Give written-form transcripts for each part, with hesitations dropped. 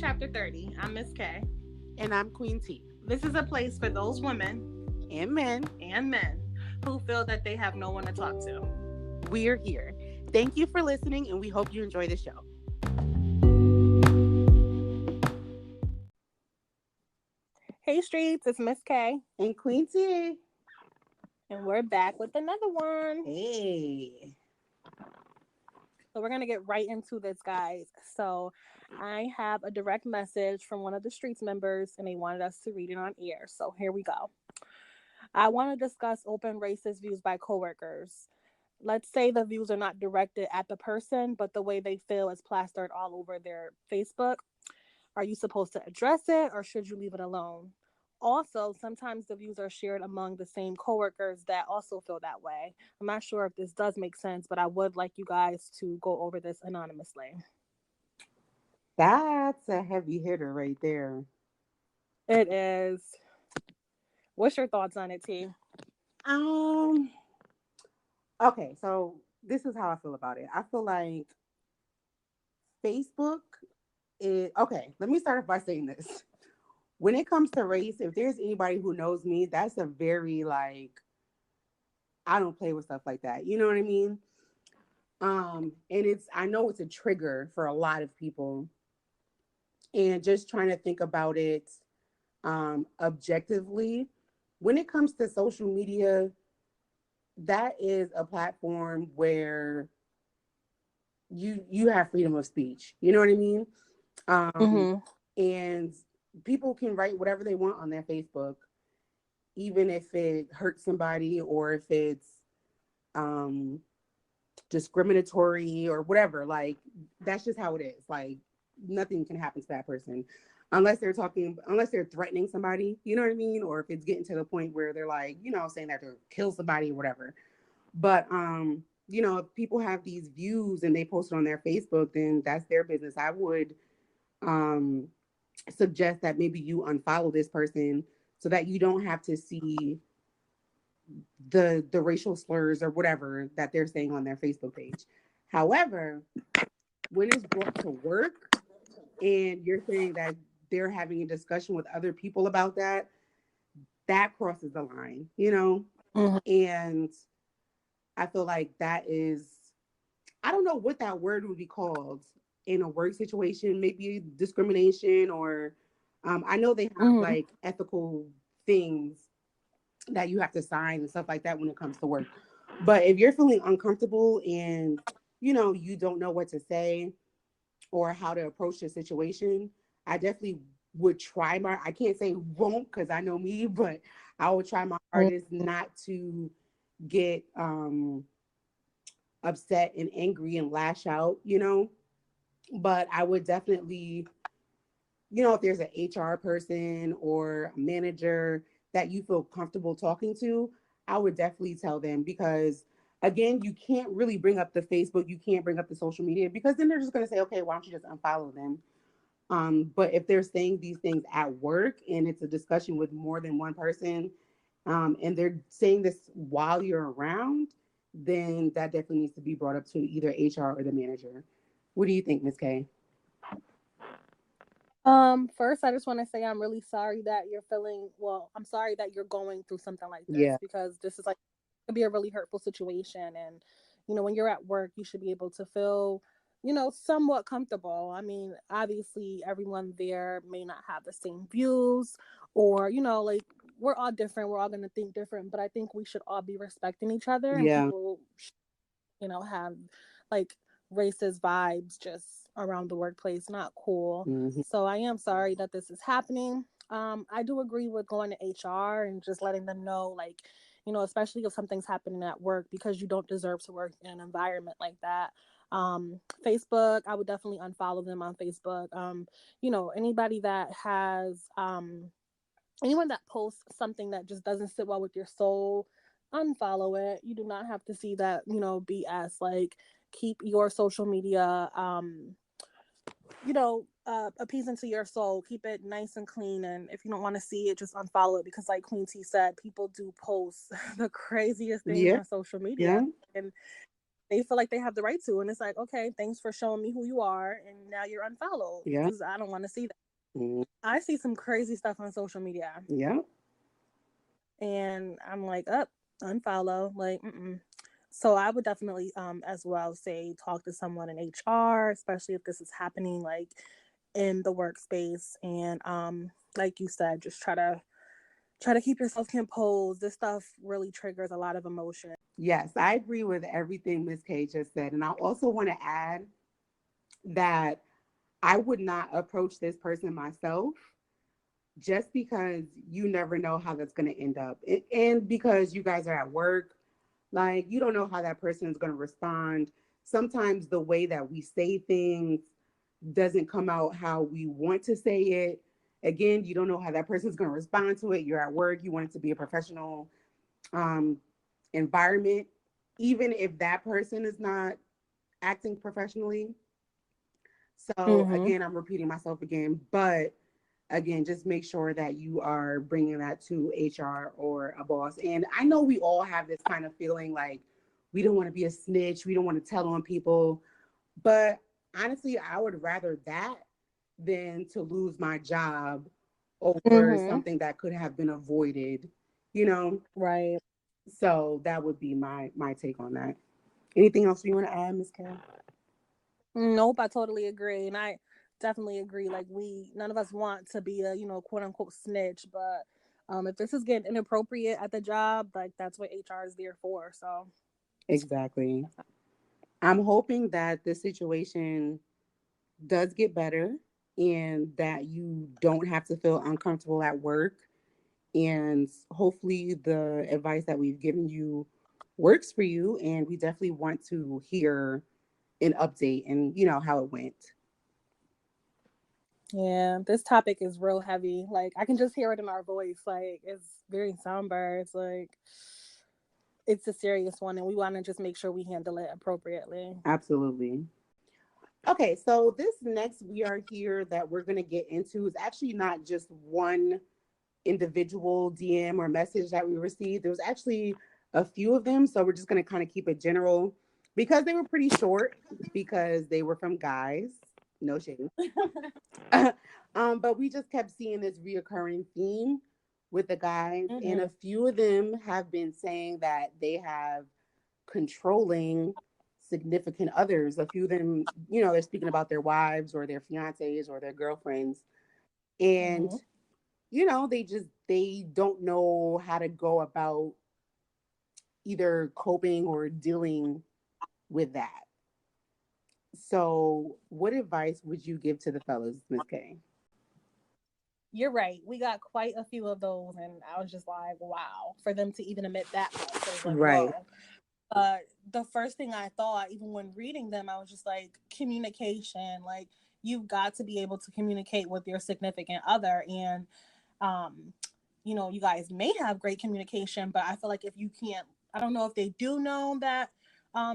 Chapter 30. I'm MissKay. And I'm QueenTee. This is a place for those women and men who feel that they have no one to talk to. We're here. Thank you for listening, and we hope you enjoy the show. Hey streets, it's MissKay and QueenTee. And we're back with another one. Hey. So we're going to get right into this, guys. So I have a direct message from one of the streets members, and they wanted us to read it on air. So here we go. I want to discuss open racist views by coworkers. Let's say the views are not directed at the person, but the way they feel is plastered all over their Facebook. Are you supposed to address it, or should you leave it alone? Also, sometimes the views are shared among the same coworkers that also feel that way. I'm not sure if this does make sense, but I would like you guys to go over this anonymously. That's a heavy hitter right there. It is. What's your thoughts on it, T? Okay, so this is how I feel about it. I feel like Facebook is okay. Let me start off by saying this. When it comes to race, if there's anybody who knows me, that's a very I don't play with stuff like that. You know what I mean? And I know it's a trigger for a lot of people. And just trying to think about it objectively, when it comes to social media, that is a platform where you have freedom of speech. You know what I mean? And people can write whatever they want on their Facebook, even if it hurts somebody or if it's discriminatory or whatever. Like, that's just how it is. Like, nothing can happen to that person unless they're threatening somebody, you know what I mean? Or if it's getting to the point where they're saying that they'll kill somebody or whatever. But if people have these views and they post it on their Facebook, then that's their business. I would suggest that maybe you unfollow this person so that you don't have to see the racial slurs or whatever that they're saying on their Facebook page. However, when it's brought to work and you're saying that they're having a discussion with other people about that crosses the line, And I feel like that is, I don't know what that word would be called in a work situation, maybe discrimination or I know they have ethical things that you have to sign and stuff like that when it comes to work. But if you're feeling uncomfortable and, you don't know what to say or how to approach the situation, I definitely would try I can't say won't because I know me, but I would try my hardest not to get upset and angry and lash out, But I would definitely, if there's an HR person or a manager that you feel comfortable talking to, I would definitely tell them, because again, you can't really bring up the Facebook, you can't bring up the social media, because then they're just going to say, okay, why don't you just unfollow them? But if they're saying these things at work and it's a discussion with more than one person, and they're saying this while you're around, then that definitely needs to be brought up to either HR or the manager. What do you think, MissKay? First, I just want to say I'm really sorry that I'm sorry that you're going through something like this, because this is it could be a really hurtful situation. And, when you're at work, you should be able to feel, somewhat comfortable. I mean, obviously everyone there may not have the same views or, we're all different. We're all going to think different, but I think we should all be respecting each other. And people, have racist vibes just around the workplace. Not cool. Mm-hmm. So I am sorry that this is happening. I do agree with going to HR and just letting them know, especially if something's happening at work, because you don't deserve to work in an environment like that. Facebook, I would definitely unfollow them on Facebook. Anybody that has anyone that posts something that just doesn't sit well with your soul, unfollow it. You do not have to see that, BS. Keep your social media, appeasing to your soul. Keep it nice and clean. And if you don't want to see it, just unfollow it, because like QueenTee said, people do post the craziest things on social media. And they feel like they have the right to. And it's like, okay, thanks for showing me who you are. And now you're unfollowed because I don't want to see that. I see some crazy stuff on social media. Yeah. And I'm like, up, unfollow. Like, So I would definitely as well say talk to someone in HR, especially if this is happening like in the workspace. And like you said, just try to keep yourself composed. This stuff really triggers a lot of emotion. Yes, I agree with everything MissKay just said. And I also want to add that I would not approach this person myself just because you never know how that's going to end up. And because you guys are at work, like you don't know how that person is going to respond. Sometimes the way that we say things doesn't come out how we want to say it. Again, you don't know how that person is going to respond to it. You're at work, you want it to be a professional environment, even if that person is not acting professionally. So again, I'm repeating myself again, but again, just make sure that you are bringing that to HR or a boss. And I know we all have this kind of feeling like we don't want to be a snitch, we don't want to tell on people, but honestly, I would rather that than to lose my job over something that could have been avoided, you know? Right. So that would be my take on that. Anything else you want to add, MissKay? Nope, I totally agree. And I definitely agree. Like none of us want to be a, quote unquote snitch, but if this is getting inappropriate at the job, like that's what HR is there for. So Exactly. I'm hoping that the situation does get better and that you don't have to feel uncomfortable at work. And hopefully the advice that we've given you works for you. And we definitely want to hear an update and, how it went. Yeah, this topic is real heavy. Like I can just hear it in our voice. Like it's very somber. It's like it's a serious one, and we want to just make sure we handle it appropriately. Absolutely. Okay, so this next we are here that we're going to get into is actually not just one individual DM or message that we received. There was actually a few of them, so we're just going to kind of keep it general because they were pretty short because they were from guys. No shade. But we just kept seeing this reoccurring theme with the guys, and a few of them have been saying that they have controlling significant others. A few of them, they're speaking about their wives or their fiancés or their girlfriends. And, they don't know how to go about either coping or dealing with that. So, what advice would you give to the fellas, MissKay? You're right. We got quite a few of those, and I was just like, wow, for them to even admit that much. I was like, Right. whoa. The first thing I thought, even when reading them, I was just like, communication. Like, you've got to be able to communicate with your significant other. And, you guys may have great communication, but I feel like if you can't, I don't know if they do know that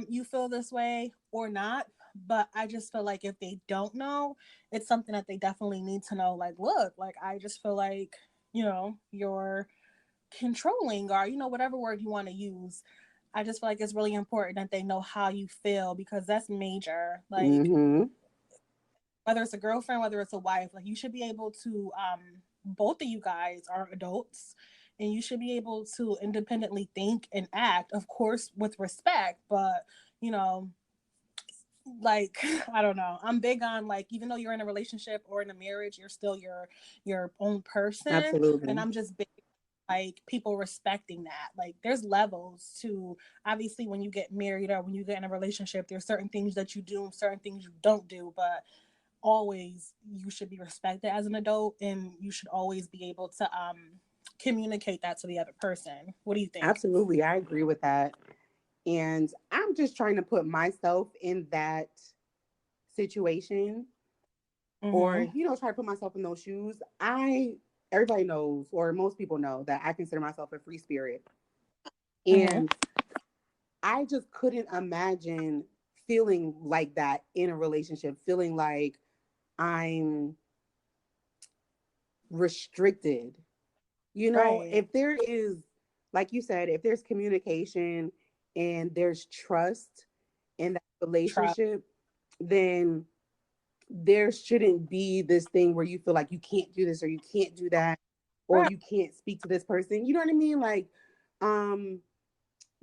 you feel this way or not. But I just feel like if they don't know, it's something that they definitely need to know. Like, look, like, I just feel like, you're controlling or, whatever word you want to use. I just feel like it's really important that they know how you feel because that's major. Like, whether it's a girlfriend, whether it's a wife, like, you should be able to, both of you guys are adults and you should be able to independently think and act, of course, with respect, but, like I don't know, I'm big on, like, even though you're in a relationship or in a marriage, you're still your own person. Absolutely. And I'm just big, like, people respecting that. Like, there's levels to, obviously, when you get married or when you get in a relationship, there's certain things that you do, certain things you don't do, but always you should be respected as an adult, and you should always be able to communicate that to the other person. What do you think? Absolutely. I agree with that. And I'm just trying to put myself in that situation or, try to put myself in those shoes. Everybody knows, or most people know, that I consider myself a free spirit. And I just couldn't imagine feeling like that in a relationship, feeling like I'm restricted. Right. If there is, like you said, if there's communication and there's trust in that relationship, then there shouldn't be this thing where you feel like you can't do this or you can't do that or you can't speak to this person. You know what I mean? Like,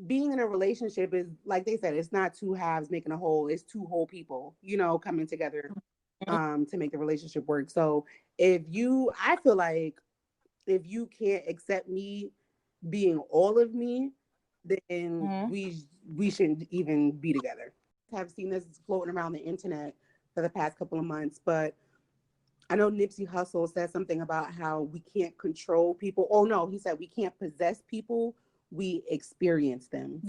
being in a relationship is, like they said, it's not two halves making a whole. It's two whole people, you know, coming together to make the relationship work. So I feel like if you can't accept me being all of me, then we shouldn't even be together. I've seen this floating around the internet for the past couple of months, but I know Nipsey Hussle said something about how we can't control people. Oh no, he said we can't possess people, we experience them.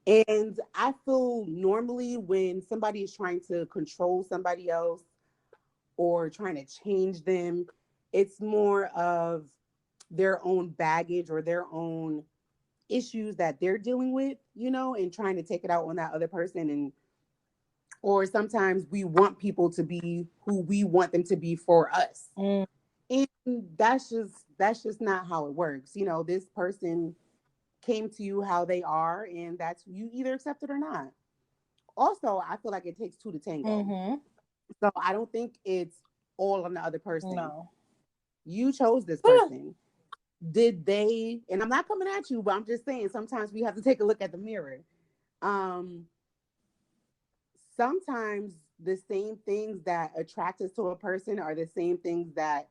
And I feel normally when somebody is trying to control somebody else or trying to change them, it's more of their own baggage or their own issues that they're dealing with, you know, and trying to take it out on that other person. And or sometimes we want people to be who we want them to be for us. And that's just not how it works. You know, this person came to you how they are, and that's you either accept it or not. Also, I feel like it takes two to tango. So I don't think it's all on the other person. No. You chose this person. Did they, and I'm not coming at you, but I'm just saying sometimes we have to take a look at the mirror. Sometimes the same things that attract us to a person are the same things that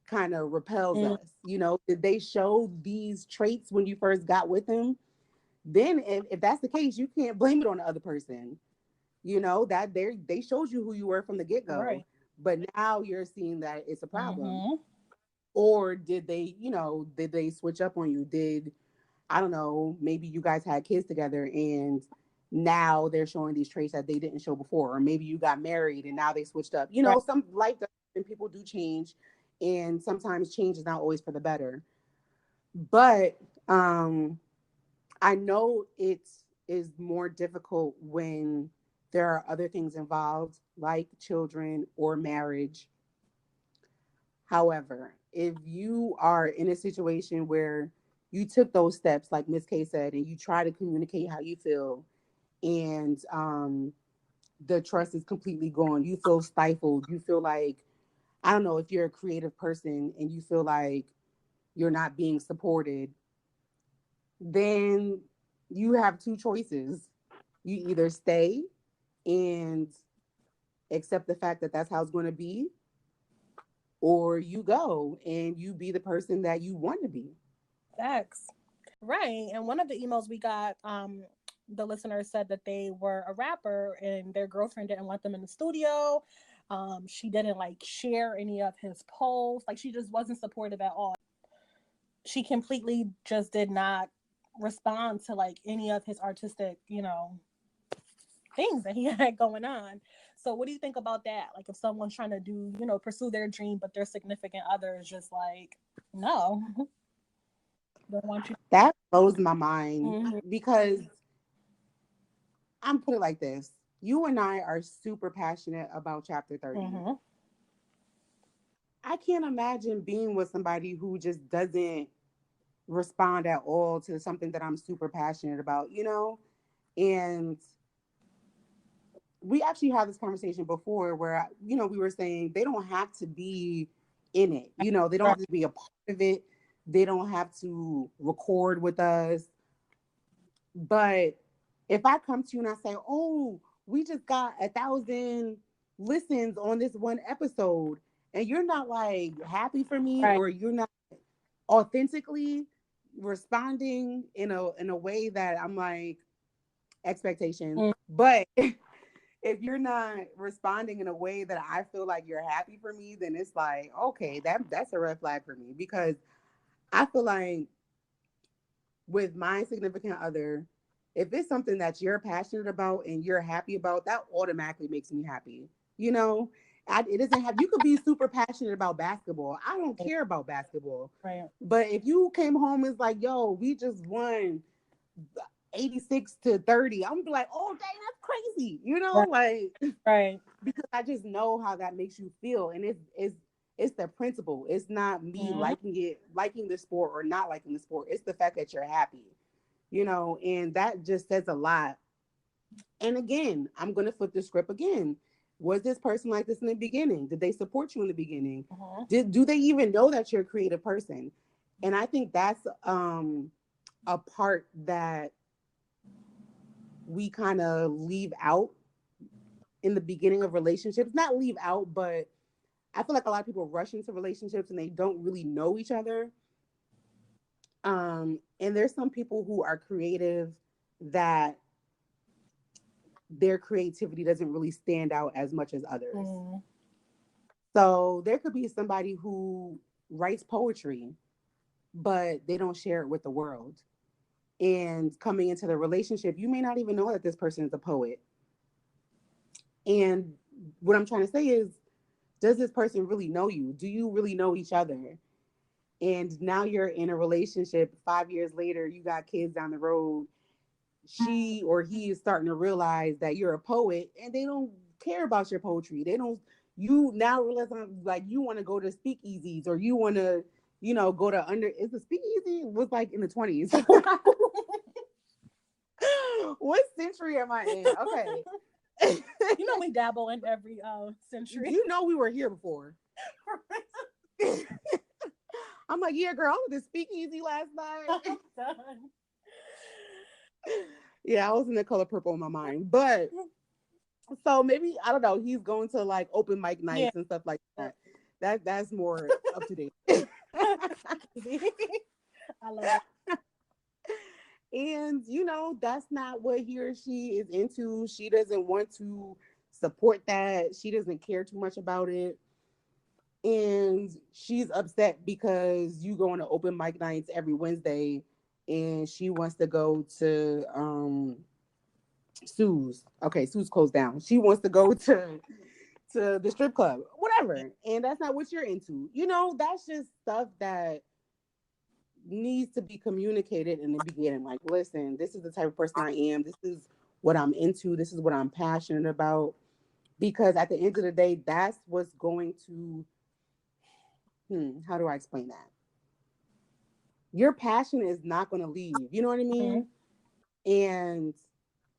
kind of repels us. You know, did they show these traits when you first got with them? Then if that's the case, you can't blame it on the other person. You know, that they showed you who you were from the get-go. Right. But now you're seeing that it's a problem. Or did they, you know, did they switch up on you? I don't know, maybe you guys had kids together and now they're showing these traits that they didn't show before. Or maybe you got married and now they switched up. You know, some life and people do change, and sometimes change is not always for the better. But I know it is more difficult when there are other things involved, like children or marriage. However, if you are in a situation where you took those steps, like MissKay said, and you try to communicate how you feel, and the trust is completely gone, you feel stifled, you feel like, I don't know, if you're a creative person and you feel like you're not being supported, then you have two choices. You either stay and accept the fact that that's how it's going to be, or you go and you be the person that you want to be. Facts. Right. And one of the emails we got, the listener said that they were a rapper and their girlfriend didn't want them in the studio. She didn't like share any of his posts. Like, she just wasn't supportive at all. She completely just did not respond to like any of his artistic, you know, things that he had going on. So what do you think about that? Like, if someone's trying to do, you know, pursue their dream, but their significant other is just like, no, don't want you. That blows my mind because I'm put it like this. You and I are super passionate about Chapter 30. I can't imagine being with somebody who just doesn't respond at all to something that I'm super passionate about, you know? And we actually had this conversation before where, you know, we were saying they don't have to be in it. You know, they don't have to be a part of it. They don't have to record with us. But if I come to you and I say, oh, we just got 1,000 listens on this one episode, and you're not like happy for me, or you're not authentically responding in a way that I'm like, expectations. But if you're not responding in a way that I feel like you're happy for me, then it's like, okay, that's a red flag for me, because I feel like with my significant other, if it's something that you're passionate about and you're happy about, that automatically makes me happy. You know, it doesn't have, you could be super passionate about basketball. I don't care about basketball. Right. But if you came home and it's like, yo, we just won 86-30, I'm like, oh, dang, that's crazy. You know, like, because I just know how that makes you feel. And it's the principle. It's not me liking the sport or not liking the sport. It's the fact that you're happy, you know, and that just says a lot And again, I'm going to flip the script again. Was this person like this in the beginning? Did they support you in the beginning? Do they even know that you're a creative person? And I think that's a part that we kind of leave out in the beginning of relationships. Not leave out, but I feel like a lot of people rush into relationships and they don't really know each other. And there's some people who are creative that their creativity doesn't really stand out as much as others. So there could be somebody who writes poetry, but they don't share it with the world. And coming into the relationship, you may not even know that this person is a poet. And what I'm trying to say is, does this person really know you? Do you really know each other? And now you're in a relationship 5 years later, you got kids down the road. She or he is starting to realize that you're a poet and they don't care about your poetry. They don't, you now realize like you want to go to speakeasies or you want to, go to is the speakeasy was like in the 20s. What century am I in? Okay. We dabble in every century. We were here before. I'm like, yeah, girl, I was at the speakeasy last night. Yeah, I was in the color purple in my mind. But so maybe, I don't know, he's going to like open mic nights and stuff like that. That's more up to date. I love it. And that's not what he or she is into. She doesn't want to support that. She doesn't care too much about it. And she's upset because you go on to open mic nights every Wednesday and she wants to go to Sue's. Okay, Sue's closed down. She wants to go to the strip club, whatever. And that's not what you're into. That's just stuff that needs to be communicated in the beginning. Like, listen, this is the type of person I am. This is what I'm into. This is what I'm passionate about. Because at the end of the day, that's what's going to, how do I explain that? Your passion is not going to leave. You know what I mean? And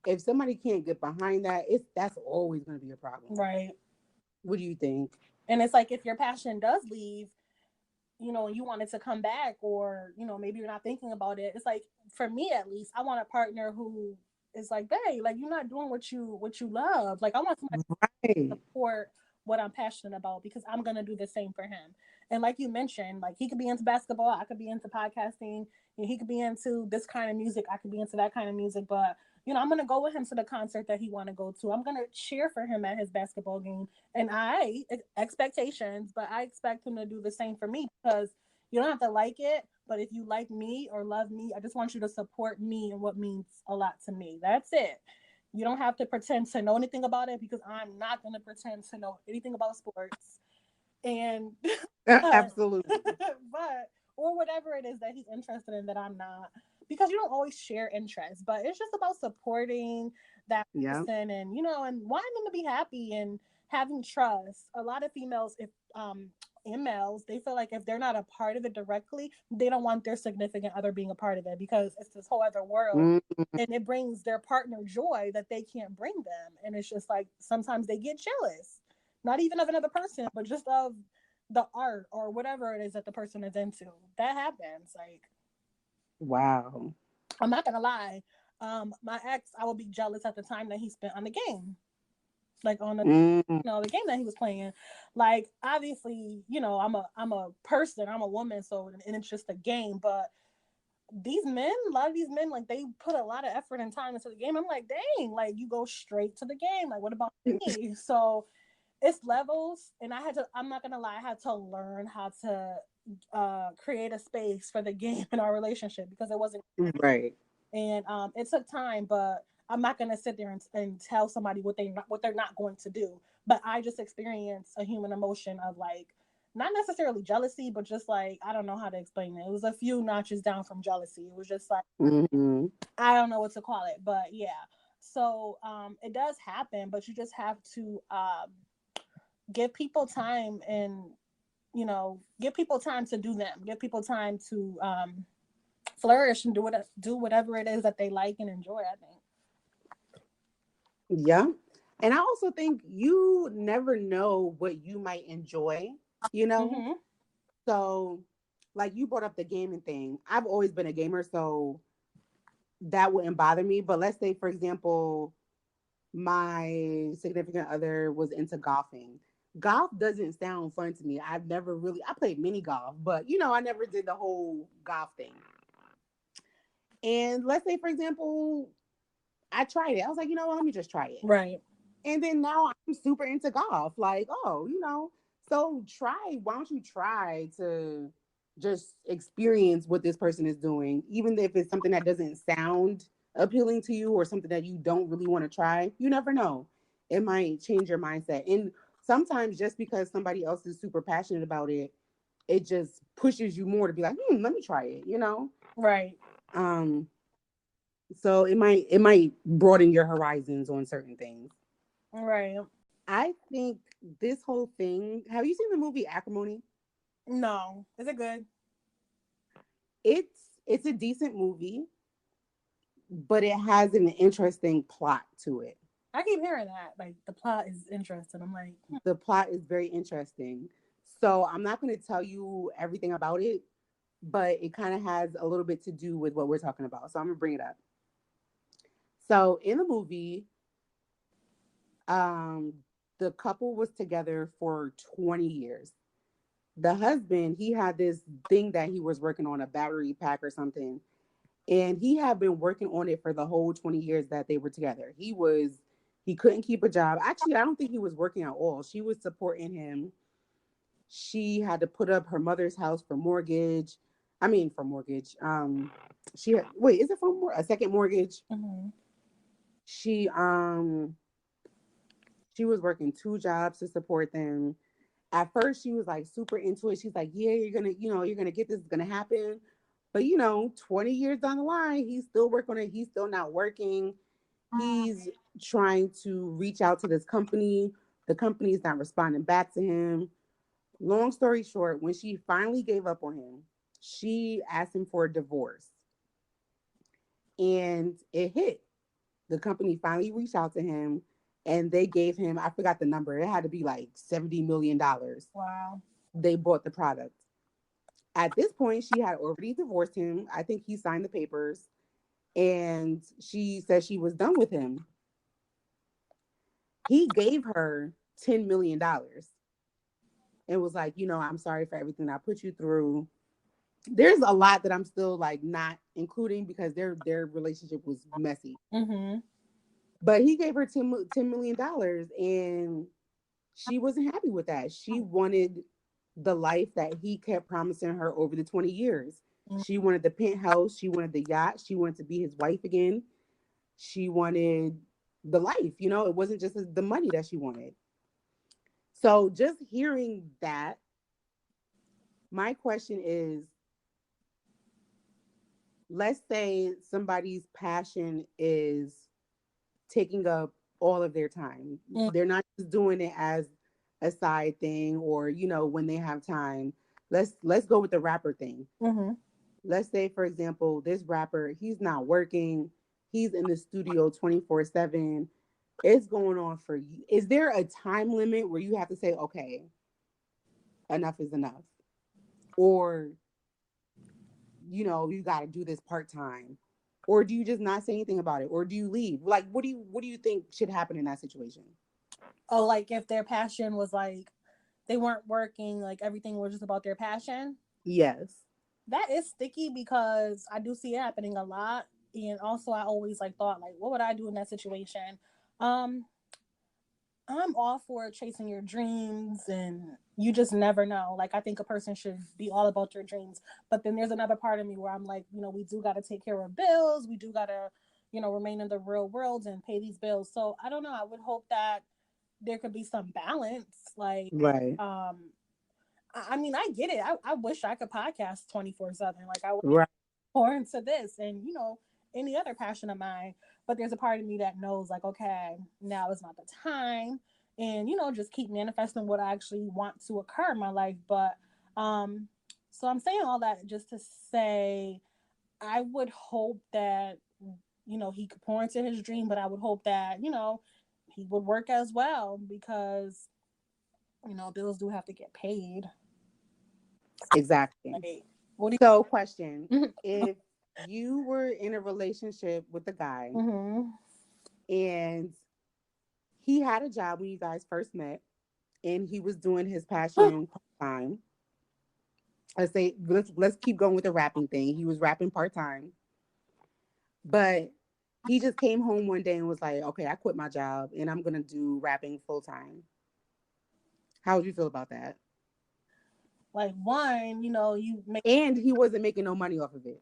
if somebody can't get behind that, that's always going to be a problem. Right. What do you think? And it's like, if your passion does leave, and you want it to come back, or, maybe you're not thinking about it. It's like, for me, at least, I want a partner who is like, hey, like, you're not doing what you love. Like, I want somebody to support what I'm passionate about, because I'm going to do the same for him. And like you mentioned, like, he could be into basketball, I could be into podcasting, and he could be into this kind of music, I could be into that kind of music. But I'm going to go with him to the concert that he want to go to. I'm going to cheer for him at his basketball game. And expectations, but I expect him to do the same for me, because you don't have to like it. But if you like me or love me, I just want you to support me and what means a lot to me. That's it. You don't have to pretend to know anything about it, because I'm not going to pretend to know anything about sports. And absolutely. But, or whatever it is that he's interested in that I'm not, because you don't always share interests, but it's just about supporting that person and, and wanting them to be happy and having trust. A lot of females, and males, they feel like if they're not a part of it directly, they don't want their significant other being a part of it, because it's this whole other world and it brings their partner joy that they can't bring them. And it's just like, sometimes they get jealous, not even of another person, but just of the art or whatever it is that the person is into. That happens. Like, wow. I'm not gonna lie. My ex, I would be jealous at the time that he spent on the game, like on the the game that he was playing. Like, obviously, I'm a person, I'm a woman, so, and it's just a game. But these men, a lot of these men, like, they put a lot of effort and time into the game. I'm like, dang, like, you go straight to the game. Like, what about me? So it's levels, and I'm not gonna lie, I had to learn how to create a space for the game in our relationship, because it wasn't right. And it took time, but I'm not gonna sit there and tell somebody what they're not going to do. But I just experienced a human emotion of, like, not necessarily jealousy, but just like, I don't know how to explain it. It was a few notches down from jealousy. It was just like, I don't know what to call it, but yeah. So it does happen, but you just have to give people time, and give people time to do them. Give people time to flourish and do whatever it is that they like and enjoy, I think. Yeah. And I also think you never know what you might enjoy, you know? Mm-hmm. So, like you brought up the gaming thing. I've always been a gamer, so that wouldn't bother me. But let's say, for example, my significant other was into golfing. Golf doesn't sound fun to me. I've never really, I played mini golf, but I never did the whole golf thing. And let's say, for example, I tried it. I was like, you know what, let me just try it. Right. And then now I'm super into golf. Like, oh, so why don't you try to just experience what this person is doing, even if it's something that doesn't sound appealing to you or something that you don't really want to try. You never know. It might change your mindset. And sometimes just because somebody else is super passionate about it, it just pushes you more to be like, let me try it. Right. Um, so it might broaden your horizons on certain things. Right. I think this whole thing. Have you seen the movie Acrimony? No. Is it good? It's a decent movie, but it has an interesting plot to it. I keep hearing that. Like the plot is interesting. I'm like, The plot is very interesting. So I'm not going to tell you everything about it, but it kind of has a little bit to do with what we're talking about. So I'm gonna bring it up. So in the movie, um, the couple was together for 20 years. The husband, he had this thing that he was working on, a battery pack or something, and he had been working on it for the whole 20 years that they were together. He couldn't keep a job. Actually, I don't think he was working at all. She was supporting him. She had to put up her mother's house for mortgage. I mean, for mortgage. Wait, is it for a second mortgage? mm-hmm. She um she was working two jobs to support them. At first she was like super into it. She's like, yeah, you're gonna get this, it's gonna happen. But 20 years down the line, he's still working on it. He's still not working. He's trying to reach out to this company. The company's not responding back to him. Long story short, when she finally gave up on him, she asked him for a divorce. And it hit. The company finally reached out to him and they gave him, I forgot the number, it had to be like $70 million. Wow. They bought the product. At this point, she had already divorced him. I think he signed the papers, and she said she was done with him. He gave her $10 million and was like, I'm sorry for everything I put you through. There's a lot that I'm still like not including because their relationship was messy. Mm-hmm. But he gave her $10 million, and she wasn't happy with that. She wanted the life that he kept promising her over the 20 years. She wanted the penthouse. She wanted the yacht. She wanted to be his wife again. She wanted the life. It wasn't just the money that she wanted. So just hearing that, my question is, let's say somebody's passion is taking up all of their time. They're not just doing it as a side thing or when they have time. Let's go with the rapper thing. Mm-hmm. Let's say, for example, this rapper, he's not working. He's in the studio 24/7. It's going on for you. Is there a time limit where you have to say, okay, enough is enough? Or, you got to do this part-time? Or do you just not say anything about it? Or do you leave? Like, what do you think should happen in that situation? Oh, like if their passion was like they weren't working, like everything was just about their passion. Yes. That is sticky because I do see it happening a lot. And also I always like thought like what would I do in that situation? Um I'm all for chasing your dreams and you just never know. Like I think a person should be all about their dreams. But then there's another part of me where I'm like, we do gotta take care of bills. We do gotta, remain in the real world and pay these bills. So I don't know. I would hope that there could be some balance. Like, Right. I mean, I get it. I wish I could podcast 24/7. Like I Right. pour into this and any other passion of mine, but there's a part of me that knows like, okay, now is not the time, and just keep manifesting what I actually want to occur in my life. But so I'm saying all that just to say I would hope that he could pour into his dream, but I would hope that he would work as well because, bills do have to get paid. Exactly. Like, so question, if you were in a relationship with a guy and he had a job when you guys first met and he was doing his passion part-time, let's keep going with the rapping thing. He was rapping part-time, but he just came home one day and was like, okay, I quit my job and I'm gonna do rapping full-time. How would you feel about that? Like, one, and he wasn't making no money off of it.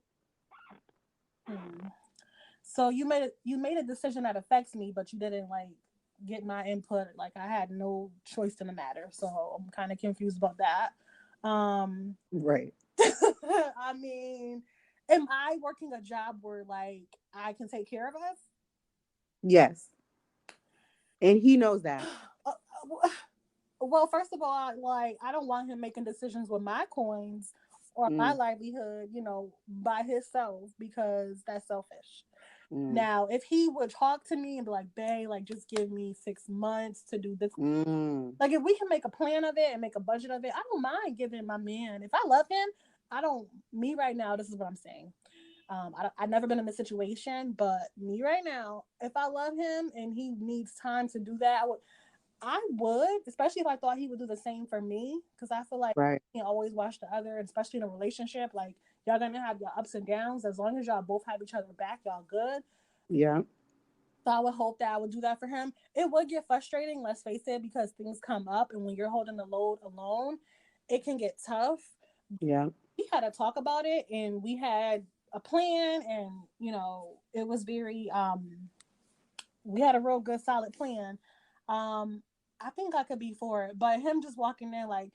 So you made a decision that affects me, but you didn't like get my input. Like, I had no choice in the matter, so I'm kind of confused about that. Right. I mean, am I working a job where like I can take care of us? Yes. And he knows that. Well, first of all, I don't want him making decisions with my coins or my livelihood, by himself, because that's selfish. Now, if he would talk to me and be like, babe, like, just give me 6 months to do this. Like, if we can make a plan of it and make a budget of it, I don't mind giving my man. If I love him, me right now, this is what I'm saying. I've never been in this situation, but me right now, if I love him and he needs time to do that, I would, especially if I thought he would do the same for me, because I feel like you can't always watch the other, especially in a relationship. Like, y'all gonna have your ups and downs. As long as y'all both have each other back, y'all good. Yeah. So I would hope that I would do that for him. It would get frustrating, let's face it, because things come up, and when you're holding the load alone, it can get tough. Yeah. We had to talk about it, and we had a plan, and it was very we had a real good solid plan. I think I could be for it, but him just walking in like,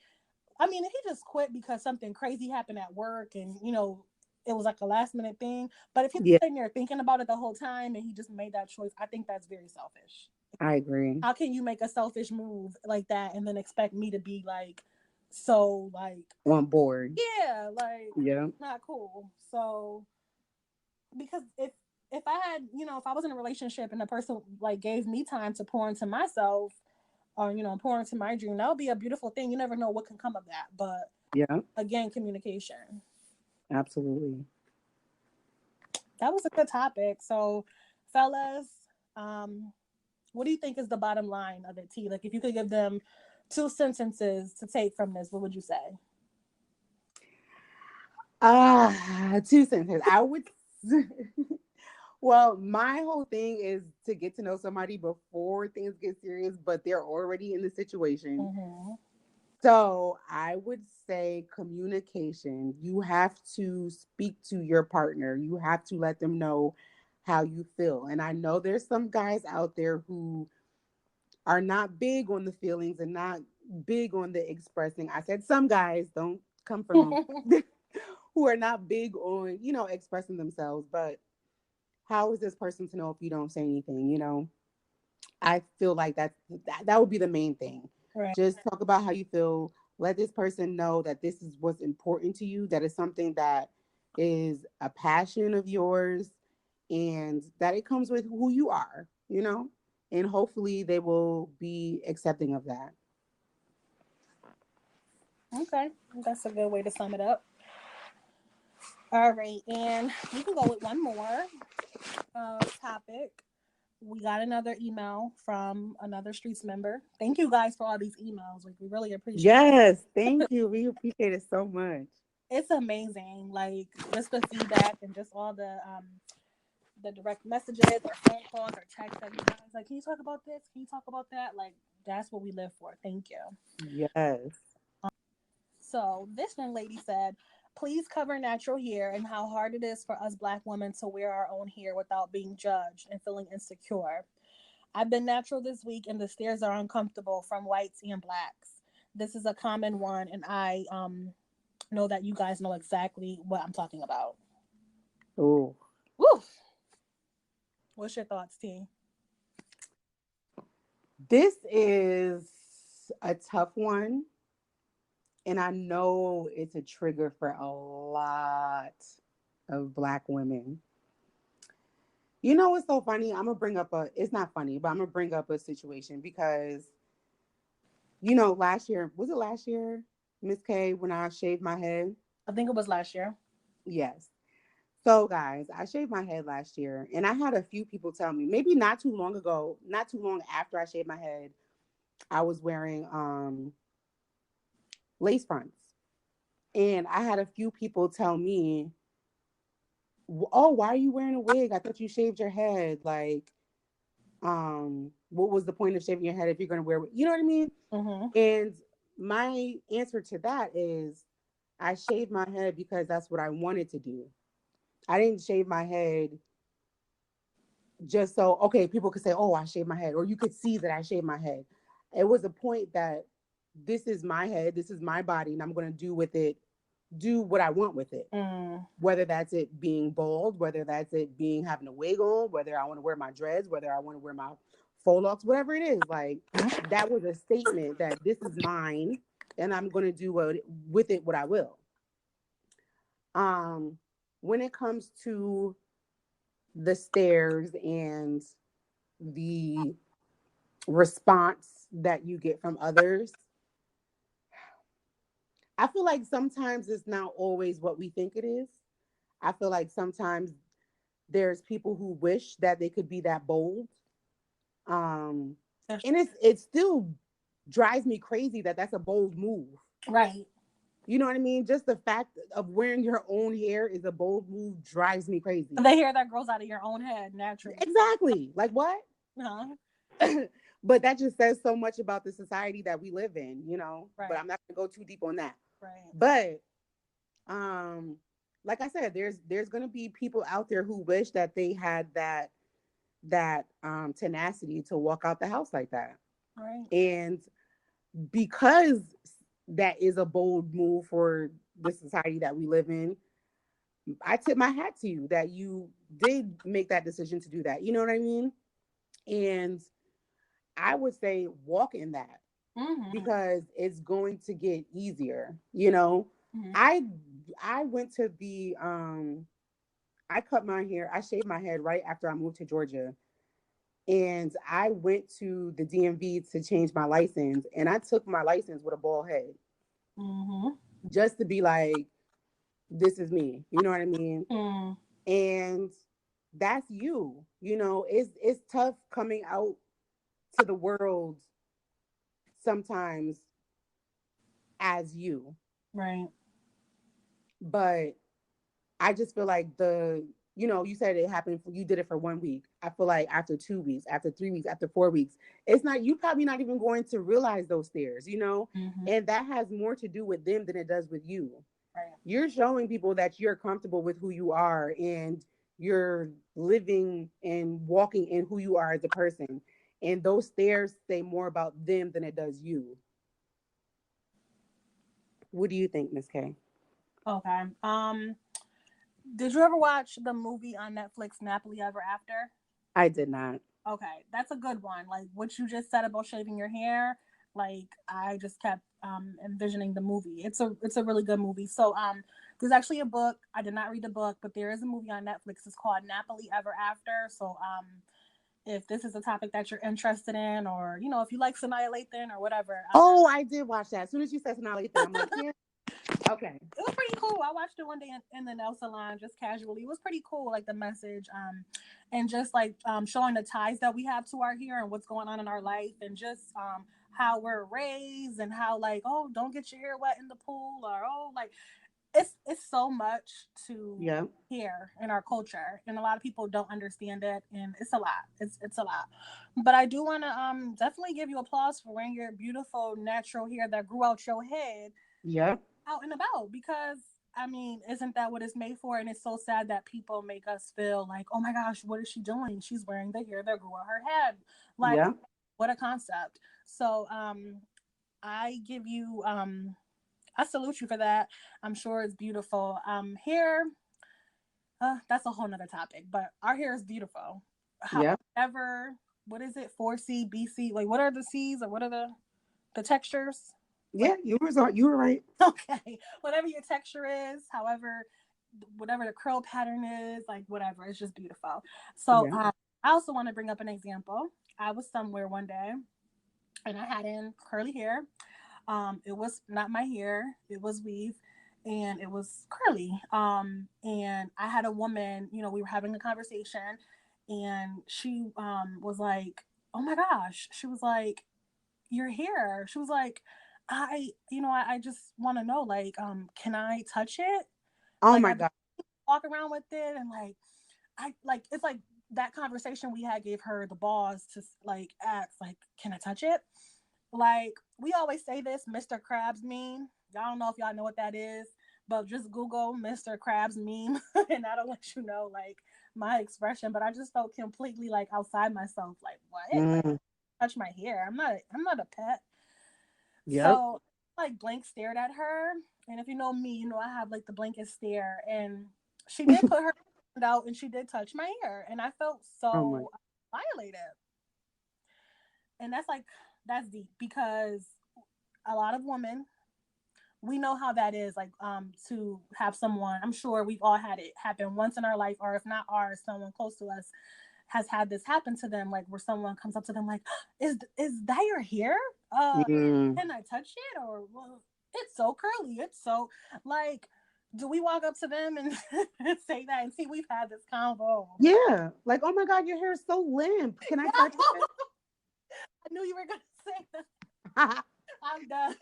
I mean, if he just quit because something crazy happened at work and it was like a last minute thing, but if he's sitting there thinking about it the whole time and he just made that choice, I think that's very selfish. I agree. How can you make a selfish move like that and then expect me to be like so like on board? Yeah, like not cool. So because if I had, if I was in a relationship and the person like gave me time to pour into myself or, pour into my dream, that would be a beautiful thing. You never know what can come of that. But again, communication. Absolutely. That was a good topic. So, fellas, what do you think is the bottom line of it, T? Like, if you could give them 2 sentences to take from this, what would you say? 2 sentences. I would well, my whole thing is to get to know somebody before things get serious, but they're already in the situation. So I would say communication. You have to speak to your partner. You have to let them know how you feel. And I know there's some guys out there who are not big on the feelings and not big on the expressing. I said some guys, don't come from who are not big on, expressing themselves. But how is this person to know if you don't say anything? I feel like that would be the main thing. Right. Just talk about how you feel. Let this person know that this is what's important to you, that is something that is a passion of yours, and that it comes with who you are, and hopefully they will be accepting of that. Okay, that's a good way to sum it up. All right, and we can go with one more topic. We got another email from another Streets member. Thank you guys for all these emails. Like, we really appreciate it. Yes, thank you. We appreciate it so much. It's amazing. Like, just the feedback and just all the direct messages or phone calls or texts that you guys like, can you talk about this? Can you talk about that? Like, that's what we live for. Thank you. Yes. So this young lady said, please cover natural hair and how hard it is for us Black women to wear our own hair without being judged and feeling insecure. I've been natural this week and the stares are uncomfortable from whites and Blacks. This is a common one, and I know that you guys know exactly what I'm talking about. Oh. Woo! What's your thoughts, T? This is a tough one. And I know it's a trigger for a lot of Black women. You know what's so funny? I'm gonna bring up it's not funny, but I'm gonna bring up a situation because, last year, was it last year, Miss K, when I shaved my head? I think it was last year. Yes. So guys, I shaved my head last year and I had a few people tell me, maybe not too long ago, not too long after I shaved my head, I was wearing lace fronts. And I had a few people tell me, "Oh, why are you wearing a wig? I thought you shaved your head. Like, what was the point of shaving your head if you're going to wear it?" You know what I mean? Mm-hmm. And my answer to that is I shaved my head because that's what I wanted to do. I didn't shave my head just so, okay, people could say, "Oh, I shaved my head," or you could see that I shaved my head. It was a point that this is my head, this is my body, and I'm going to do what I want with it. Whether that's it being bald, whether that's it being having a wig on, whether I want to wear my dreads, whether I want to wear my faux locks, whatever it is. Like, that was a statement that this is mine and I'm going to do with it what I will. When it comes to the stares and the response that you get from others, I feel like sometimes it's not always what we think it is. I feel like sometimes there's people who wish that they could be that bold. And it still drives me crazy that that's a bold move. Right. You know what I mean? Just the fact of wearing your own hair is a bold move drives me crazy. The hair that grows out of your own head naturally. Exactly. Like what? Uh-huh. But that just says so much about the society that we live in, Right. But I'm not gonna go too deep on that. Right. But like I said, there's gonna be people out there who wish that they had that tenacity to walk out the house like that. Right. And because that is a bold move for the society that we live in, I tip my hat to you that you did make that decision to do that. You know what I mean? And I would say walk in that, because it's going to get easier. Mm-hmm. I went to the I cut my hair, I shaved my head right after I moved to Georgia. And I went to the DMV to change my license, and I took my license with a bald head, just to be like, this is me. You know what I mean? And that's you. It's tough coming out to the world sometimes as you. Right. But I just feel like you said it happened, you did it for 1 week. I feel like after 2 weeks, after 3 weeks, after 4 weeks, you probably not even going to realize those stares, and that has more to do with them than it does with you. Right. You're showing people that you're comfortable with who you are, and you're living and walking in who you are as a person. And those stares say more about them than it does you. What do you think, Miss K? Okay. Did you ever watch the movie on Netflix, Nappily Ever After? I did not. Okay, that's a good one. Like what you just said about shaving your hair, like I just kept envisioning the movie. It's a really good movie. So there's actually a book. I did not read the book, but there is a movie on Netflix. It's called Nappily Ever After. So if this is a topic that you're interested in, or if you like Sanaa Lathan or whatever. I did watch that. As soon as you said Sanaa Lathan, I'm like, yeah. Okay. It was pretty cool. I watched it one day in the nail salon, just casually. It was pretty cool, like the message, and just like showing the ties that we have to our hair and what's going on in our life, and just how we're raised, and how like, oh, don't get your hair wet in the pool, or oh, like it's so much to hear in our culture, and a lot of people don't understand it, and it's a lot. It's a lot. But I do want to definitely give you applause for wearing your beautiful natural hair that grew out your head. Yeah. Out and about, because I mean, isn't that what it's made for? And it's so sad that people make us feel like, oh my gosh, what is she doing? She's wearing the hair that grew out her head. Like, what a concept. So I give you I salute you for that. I'm sure it's beautiful. Hair, that's a whole nother topic, but our hair is beautiful. However, what is it? 4C, BC, like what are the C's, or what are the textures? Yeah, you were right. Okay. Whatever your texture is, however whatever the curl pattern is, like whatever, it's just beautiful. So I also want to bring up an example. I was somewhere one day and I had in curly hair. It was not my hair, it was weave, and it was curly. And I had a woman, you know, we were having a conversation, and she was like, "Oh my gosh," she was like, "Your hair." She was like, I just want to know, like, can I touch it? Oh Like, my I God. walk around with it, and like, I like it's like that conversation we had gave her the balls to like ask, like, can I touch it? Like, we always say this, Mr. Krabs meme. Y'all don't know if y'all know what that is, but just Google Mr. Krabs meme and that'll let you know like my expression. But I just felt completely like outside myself, like, what? Like, touch my hair. I'm not a pet. Yep. So like blank stared at her. And if you know me, you know I have like the blankest stare. And she did put her hand out and she did touch my hair. And I felt Oh my. so violated. And that's deep because a lot of women, we know how that is, like, to have someone, I'm sure we've all had it happen once in our life, or if not ours, someone close to us has had this happen to them, like where someone comes up to them like, is that your hair? Can I touch it? Or, well, it's so curly, it's so, like, do we walk up to them and say that? And see, we've had this convo. Yeah, like, oh my God, your hair is so limp. Can I touch it? I knew you were gonna say that. I'm done.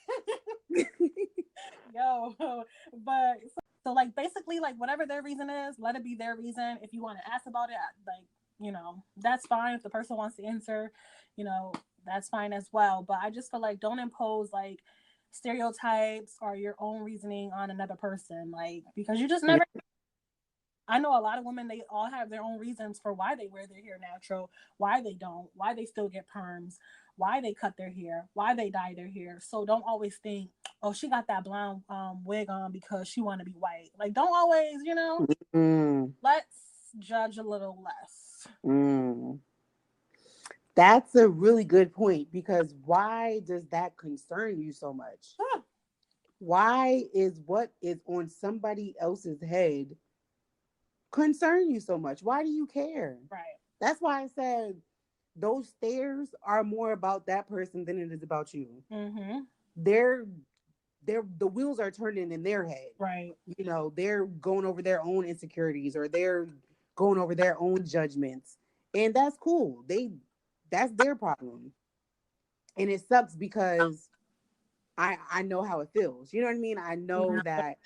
Yo, but so like basically, like whatever their reason is, let it be their reason. If you want to ask about it, like, you know, that's fine. If the person wants to answer, you know, that's fine as well. But I just feel like don't impose like stereotypes or your own reasoning on another person, like, because you just Yeah. never. I know a lot of women, they all have their own reasons for why they wear their hair natural, why they don't, why they still get perms, why they cut their hair, why they dye their hair. So don't always think, oh, she got that blonde wig on because she want to be white. Like, don't always, you know, let's judge a little less. That's a really good point, because why does that concern you so much? Why is what is on somebody else's head concern you so much? Why do you care? Right. That's why I said those stares are more about that person than it is about you. They're the wheels are turning in their head. Right. You know, they're going over their own insecurities, or they're going over their own judgments. And that's cool. That's their problem. And it sucks because I know how it feels. You know what I mean? I know that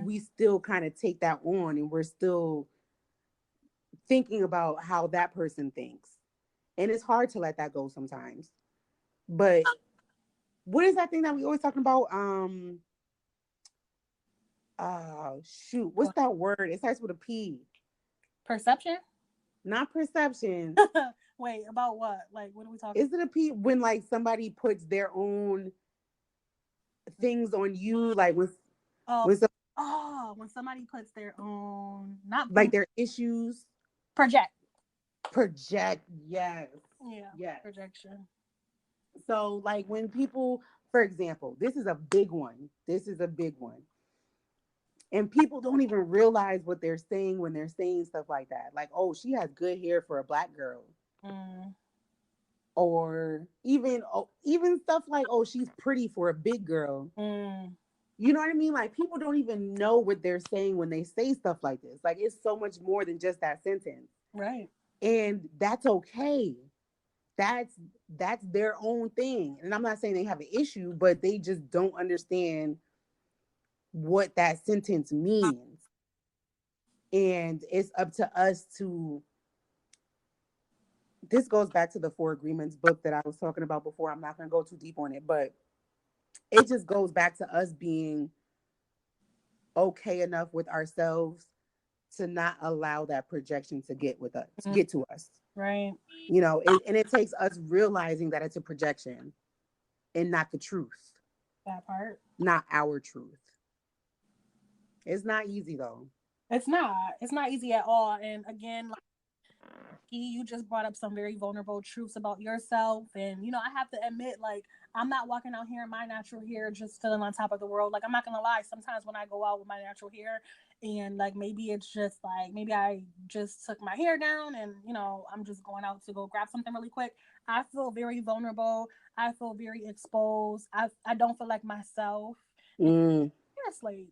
we still kind of take that on, and we're still thinking about how that person thinks. And it's hard to let that go sometimes. But what is that thing that we always talking about? Shoot, what's that word? It starts with a P. Perception? Not perception. Wait, about what? Like, what are we talking? Is it a P when like somebody puts their own things on you, like when when somebody puts their own, not like their issues? project. Yes. Yeah. Yes. Projection. So like when people, for example, this is a big one. And people don't even realize what they're saying when they're saying stuff like that. Like, oh, she has good hair for a black girl. Or even stuff like, oh, she's pretty for a big girl. You know what I mean? Like, people don't even know what they're saying when they say stuff like this. Like, it's so much more than just that sentence. Right. And that's okay. That's their own thing. And I'm not saying they have an issue, but they just don't understand what that sentence means. And it's up to us to, this goes back to the Four Agreements book that I was talking about before. I'm not going to go too deep on it, but it just goes back to us being okay enough with ourselves to not allow that projection to get to us. Right. You know, and it takes us realizing that it's a projection and not the truth. That part. Not our truth. It's not easy though. It's not. It's not easy at all. And again, like, you just brought up some very vulnerable truths about yourself. And, you know, I have to admit, like, I'm not walking out here in my natural hair just feeling on top of the world. Like, I'm not going to lie. Sometimes when I go out with my natural hair, And like maybe it's just like maybe I just took my hair down and I'm just going out to go grab something really quick. I feel very vulnerable. I feel very exposed. I don't feel like myself. And hair slayed.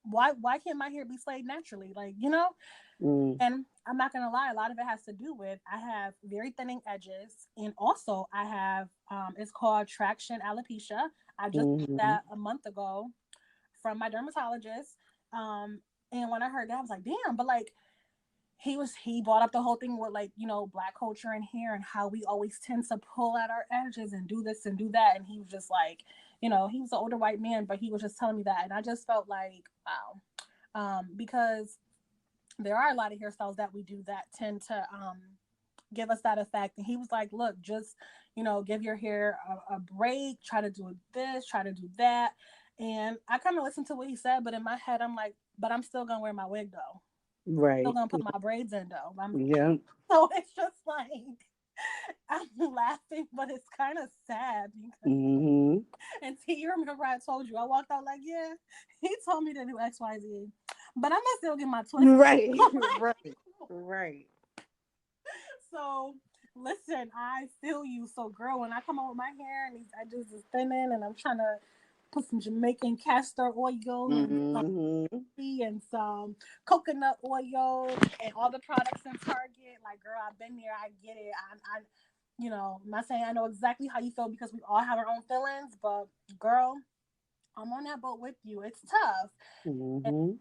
Why can't my hair be slayed naturally? Like, and I'm not gonna lie, a lot of it has to do with I have very thinning edges, and also I have it's called traction alopecia. I just did that a month ago from my dermatologist. And when I heard that, I was like, damn, but like he brought up the whole thing with like, black culture and hair and how we always tend to pull at our edges and do this and do that. And he was just like, he was an older white man, but he was just telling me that. And I just felt like, wow. Because there are a lot of hairstyles that we do that tend to give us that effect. And he was like, look, just, give your hair a break, try to do this, try to do that. And I kind of listened to what he said, but in my head, I'm like, but I'm still going to wear my wig though. Right. Still going to put my braids in though. Yeah. So it's just like, I'm laughing, but it's kind of sad. Because, and T, you remember I told you, I walked out like, yeah, he told me to do X, Y, Z. But I'm gonna still get my twist. Right. Right. So listen, I feel you. So girl, when I come out with my hair and these edges is thinning and I'm trying to put some Jamaican castor oil and some coconut oil and all the products in Target, like girl, I've been there, I get it. I'm not saying I know exactly how you feel because we all have our own feelings, but girl, I'm on that boat with you. It's tough. And,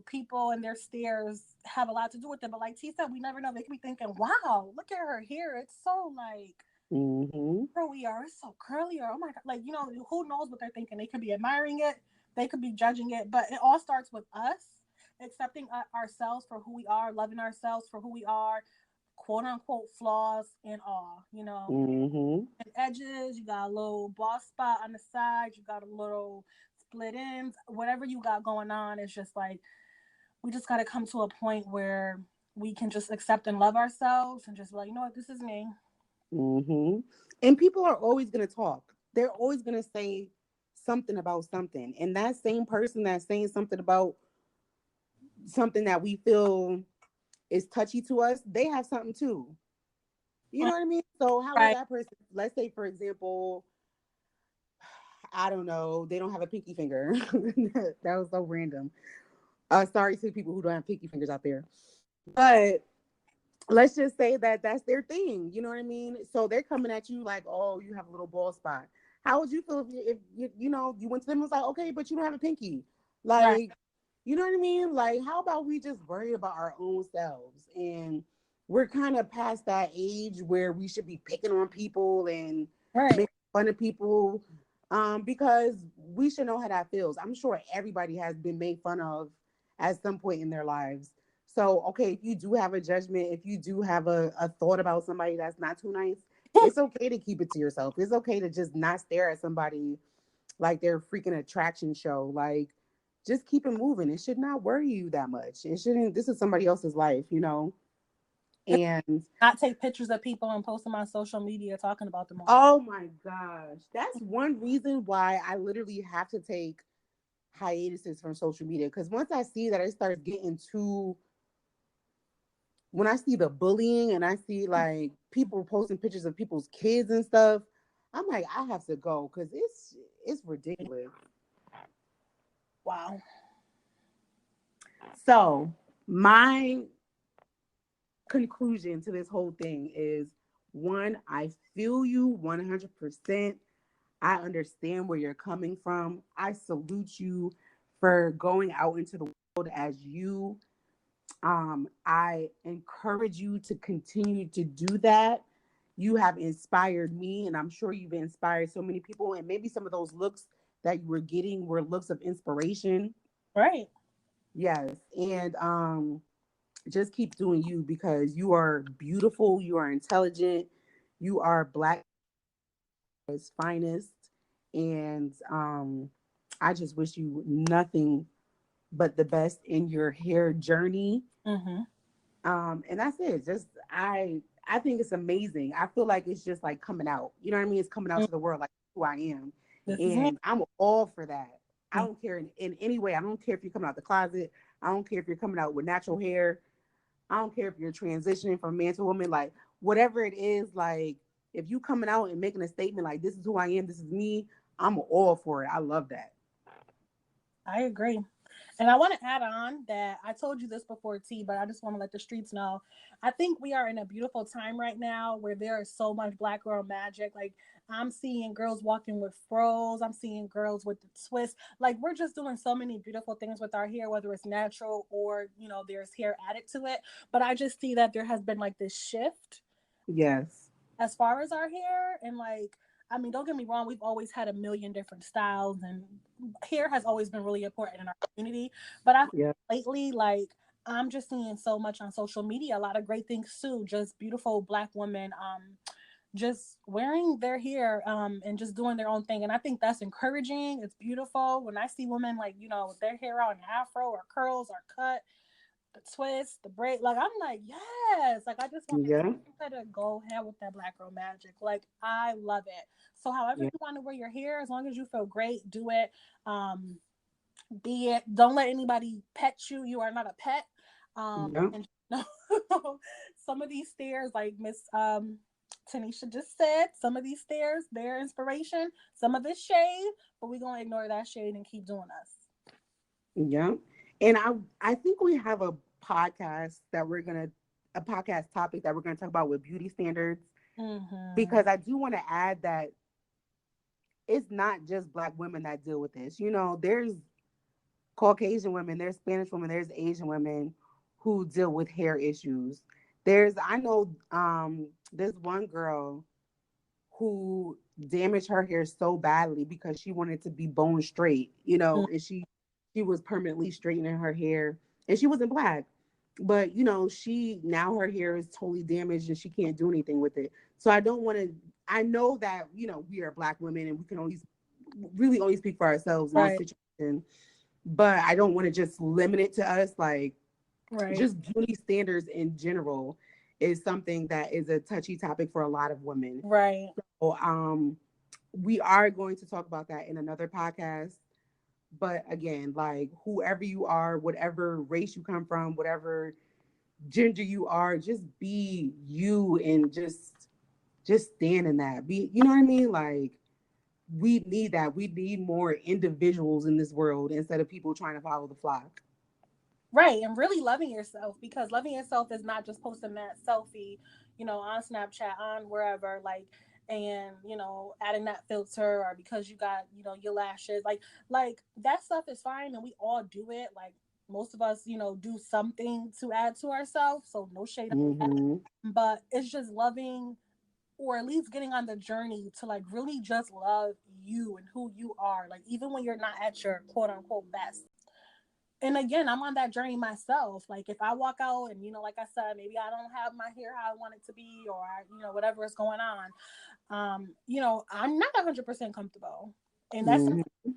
people and their stares have a lot to do with it. But like T said, we never know. They could be thinking, wow, look at her hair. It's so like, curly, or it's so curly, or oh my God. Like, who knows what they're thinking. They could be admiring it. They could be judging it. But it all starts with us accepting ourselves for who we are, loving ourselves for who we are, quote unquote flaws and all, and edges, you got a little bald spot on the side, you got a little split ends, whatever you got going on. It's just like we just got to come to a point where we can just accept and love ourselves and just be like, you know what, this is me. And people are always going to talk. They're always going to say something about something, and that same person that's saying something about something that we feel is touchy to us, they have something too. You know what I mean? So how is that person, let's say for example, I don't know, they don't have a pinky finger. That was so random. Sorry to the people who don't have pinky fingers out there. But let's just say that that's their thing. You know what I mean? So they're coming at you like, oh, you have a little bald spot. How would you feel if you went to them and was like, okay, but you don't have a pinky? Like, you know what I mean? Like, how about we just worry about our own selves? And we're kind of past that age where we should be picking on people and making fun of people, because we should know how that feels. I'm sure everybody has been made fun of at some point in their lives. So, okay, if you do have a judgment, if you do have a thought about somebody that's not too nice, it's okay to keep it to yourself. It's okay to just not stare at somebody like they're freaking attraction show. Like, just keep it moving. It should not worry you that much. It shouldn't. This is somebody else's life, and not take pictures of people and post them on social media talking about them. Oh my gosh. That's one reason why I literally have to take hiatuses from social media. Because once I see that it starts getting too, when I see the bullying and I see like people posting pictures of people's kids and stuff, I'm like, I have to go because it's ridiculous. Wow. So my conclusion to this whole thing is, one, I feel you 100%. I understand where you're coming from. I salute you for going out into the world as you. I encourage you to continue to do that. You have inspired me, and I'm sure you've inspired so many people. And maybe some of those looks that you were getting were looks of inspiration. Right. Yes. And just keep doing you, because you are beautiful, you are intelligent, you are Black's finest. And I just wish you nothing but the best in your hair journey. And that's it. Just I think it's amazing. I feel like it's just like coming out. You know what I mean? It's coming out to the world, like who I am. And I'm all for that. I don't care in any way. I don't care if you come out the closet. I don't care if you're coming out with natural hair. I don't care if you're transitioning from man to woman. Like, whatever it is, like, if you coming out and making a statement like, this is who I am, this is me, I'm all for it. I love that. I agree. And I want to add on that I told you this before, T, but I just want to let the streets know. I think we are in a beautiful time right now where there is so much black girl magic. Like, I'm seeing girls walking with fros. I'm seeing girls with the twist. Like, we're just doing so many beautiful things with our hair, whether it's natural or, there's hair added to it. But I just see that there has been like this shift Yes. as far as our hair. And like, I mean, don't get me wrong, we've always had a million different styles, and hair has always been really important in our community. But I feel Yeah. lately, like, I'm just seeing so much on social media, a lot of great things too, just beautiful black women just wearing their hair and just doing their own thing. And I think that's encouraging. It's beautiful when I see women, like, with their hair out in afro or curls or cut, the twist, the braid. Like, I'm like, yes. Like, I just want Yeah. to go ahead with that black girl magic. Like, I love it. So however Yeah. you want to wear your hair, as long as you feel great, do it. Be it, don't let anybody pet you. You are not a pet. Yeah. And some of these stairs, like Miss Tanisha just said, some of these stairs, they're inspiration. Some of it's shade, but we're gonna ignore that shade and keep doing us. Yeah. And I think we have a podcast that we're gonna a podcast topic that we're gonna talk about with beauty standards, Mm-hmm. because I do want to add that it's not just black women that deal with this. There's Caucasian women, there's Spanish women, there's Asian women who deal with hair issues. I know this one girl who damaged her hair so badly because she wanted to be bone straight, and she was permanently straightening her hair, and she wasn't black. But she now her hair is totally damaged and she can't do anything with it. So I don't want to. I know that we are black women and we can always really only speak for ourselves in this Right. situation. But I don't want to just limit it to us. Like, Right. just beauty standards in general is something that is a touchy topic for a lot of women. Right. So, we are going to talk about that in another podcast. But again, like, whoever you are, whatever race you come from, whatever gender you are, just be you and just stand in that. You know what I mean? Like, we need that. We need more individuals in this world instead of people trying to follow the flock. Right. And really loving yourself, because loving yourself is not just posting that selfie, on Snapchat, on wherever, like, and, adding that filter, or because you got, your lashes. Like that stuff is fine and we all do it. Like, most of us, do something to add to ourselves. So no shade on that. Mm-hmm. But it's just loving, or at least getting on the journey to, like, really just love you and who you are. Like, even when you're not at your quote unquote best. And again, I'm on that journey myself. Like, if I walk out and, like I said, maybe I don't have my hair how I want it to be, or whatever is going on, I'm not 100% comfortable. And that's, Mm-hmm.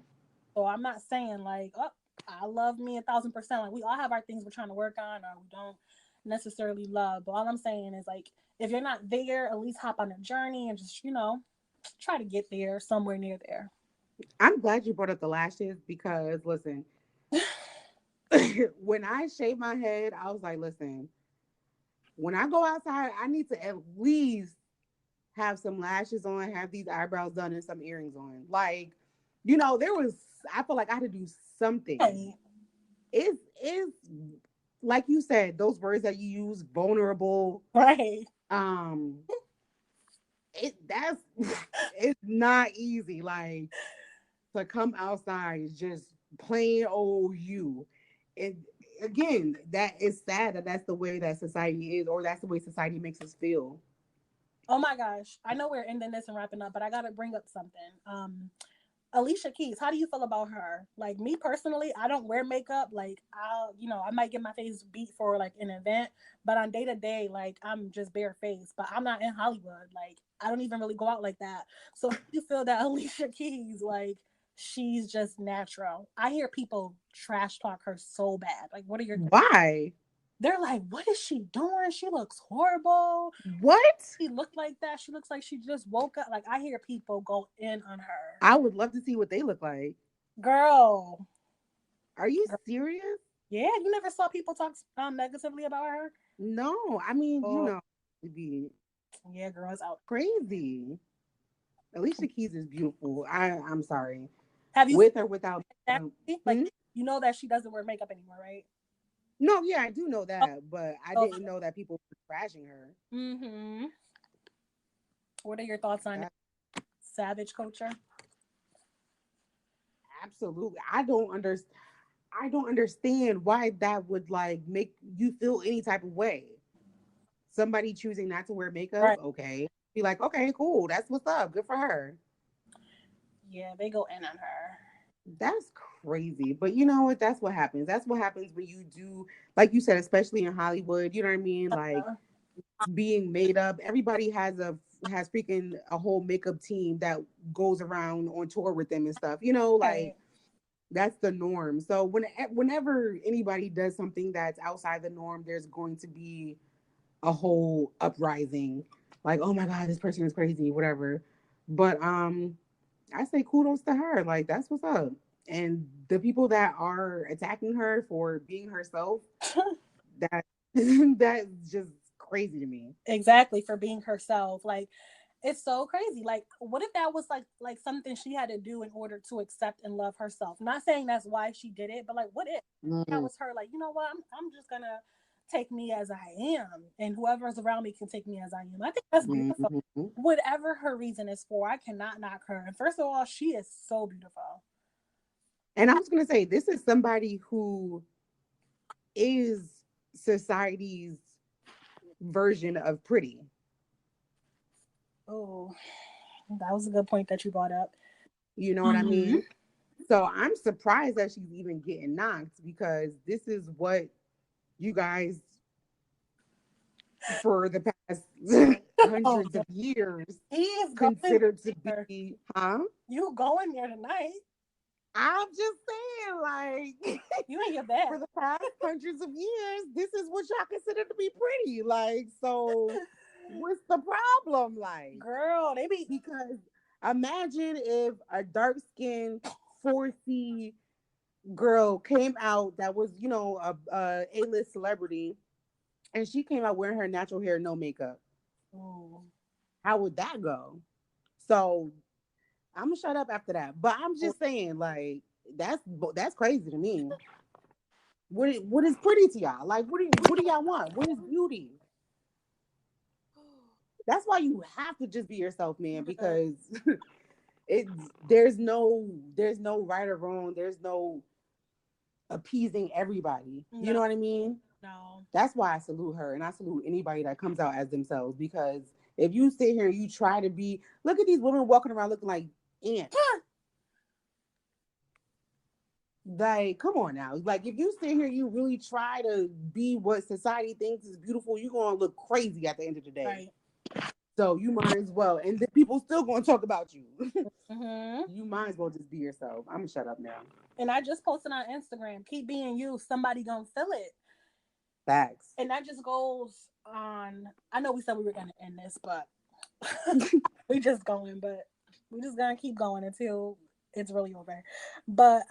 so I'm not saying like, oh, I love me 1,000%. Like, we all have our things we're trying to work on, or we don't necessarily love. But all I'm saying is, like, if you're not there, at least hop on a journey and just, try to get there, somewhere near there. I'm glad you brought up the lashes because, listen, when I shaved my head, I was like, listen, when I go outside, I need to at least have some lashes on, have these eyebrows done, and some earrings on. Like, I feel like I had to do something. Hey, It's like you said, those words that you use, vulnerable. right. Um, that's it's not easy. Like, to come outside is just plain old you. And again, that is sad that that's the way that society is, or that's the way society makes us feel. Oh my gosh. I know we're ending this and wrapping up, but I gotta bring up something. Alicia Keys, how do you feel about her? Like, me personally, I don't wear makeup. Like, I might get my face beat for like an event, but on day to day, like, I'm just bare face. But I'm not in Hollywood. Like, I don't even really go out like that. So you feel that Alicia Keys, like, she's just natural? I hear people trash talk her so bad. Like, what are your? Why? They're like, what is she doing? She looks horrible. What? She looked like that. She looks like she just woke up. Like, I hear people go in on her. I would love to see what they look like. Girl, Are you serious? Yeah, you never saw people talk negatively about her? No, I mean, it'd be yeah, girls out crazy. Alicia Keys is beautiful. I'm sorry. Have you With or without like you know that she doesn't wear makeup anymore, right? No, yeah, I do know Oh, that, but I oh. didn't know that people were trashing her. Mm-hmm. What are your thoughts on That, savage culture? absolutely. I don't understand why that would like make you feel any type of way. Somebody choosing not to wear makeup, Right. okay. Be like, okay, cool. That's what's up. Good for her. Yeah, they go in on her. That's crazy. But you know what? That's what happens. That's what happens when you do, like you said, especially in Hollywood. You know what I mean? Like being made up. Everybody has freaking a whole makeup team that goes around on tour with them and stuff. You know, like Right. that's the norm. So whenever anybody does something that's outside the norm, there's going to be a whole uprising. Like, oh my God, this person is crazy, whatever. But I say kudos to her. Like that's what's up. And the people that are attacking her for being herself, that that's just crazy to me. Exactly, for being herself. Like it's so crazy. Like what if that was like something she had to do in order to accept and love herself? Not saying that's why she did it, but like what if that Mm. was her, like, you know what, I'm just gonna take me as I am, and whoever's around me can take me as I am. I think that's beautiful. Mm-hmm. Whatever her reason is for, I cannot knock her. And first of all, she is so beautiful. And I was gonna say, this is somebody who is society's version of pretty. Oh, that was a good point that you brought up. You know what I Mm-hmm. mean? So I'm surprised that she's even getting knocked because this is what you guys, for the past Oh, hundreds of years, he is going considered to there. be, huh? You going there tonight? I'm just saying, like, You in your bed? for the past hundreds of years, this is what y'all consider to be pretty. Like, so what's the problem? Like, Girl, they be because imagine if a dark skinned 4C girl came out that was, a A-list celebrity, and she came out wearing her natural hair, no makeup. oh, How would that go? So I'm gonna shut up after that. But I'm just saying, like, that's crazy to me. What is pretty to y'all? Like, what do y'all want? What is beauty? That's why you have to just be yourself, man, because it there's no right or wrong. There's no appeasing everybody. You no, know what I mean? no. That's why I salute her, and I salute anybody that comes out as themselves. Because if you sit here and you try to be, look at these women walking around looking like ants. Like, come on now. Like, if you sit here, you really try to be what society thinks is beautiful, you're gonna look crazy at the end of the day. Right. So you might as well, and the people still gonna talk about you. Mm-hmm. You might as well just be yourself. I'm gonna shut up now. And I just posted on Instagram, keep being you, somebody gonna feel it. Facts. And that just goes on. I know we said we were gonna end this, but we just going, but we just gonna keep going until it's really over. But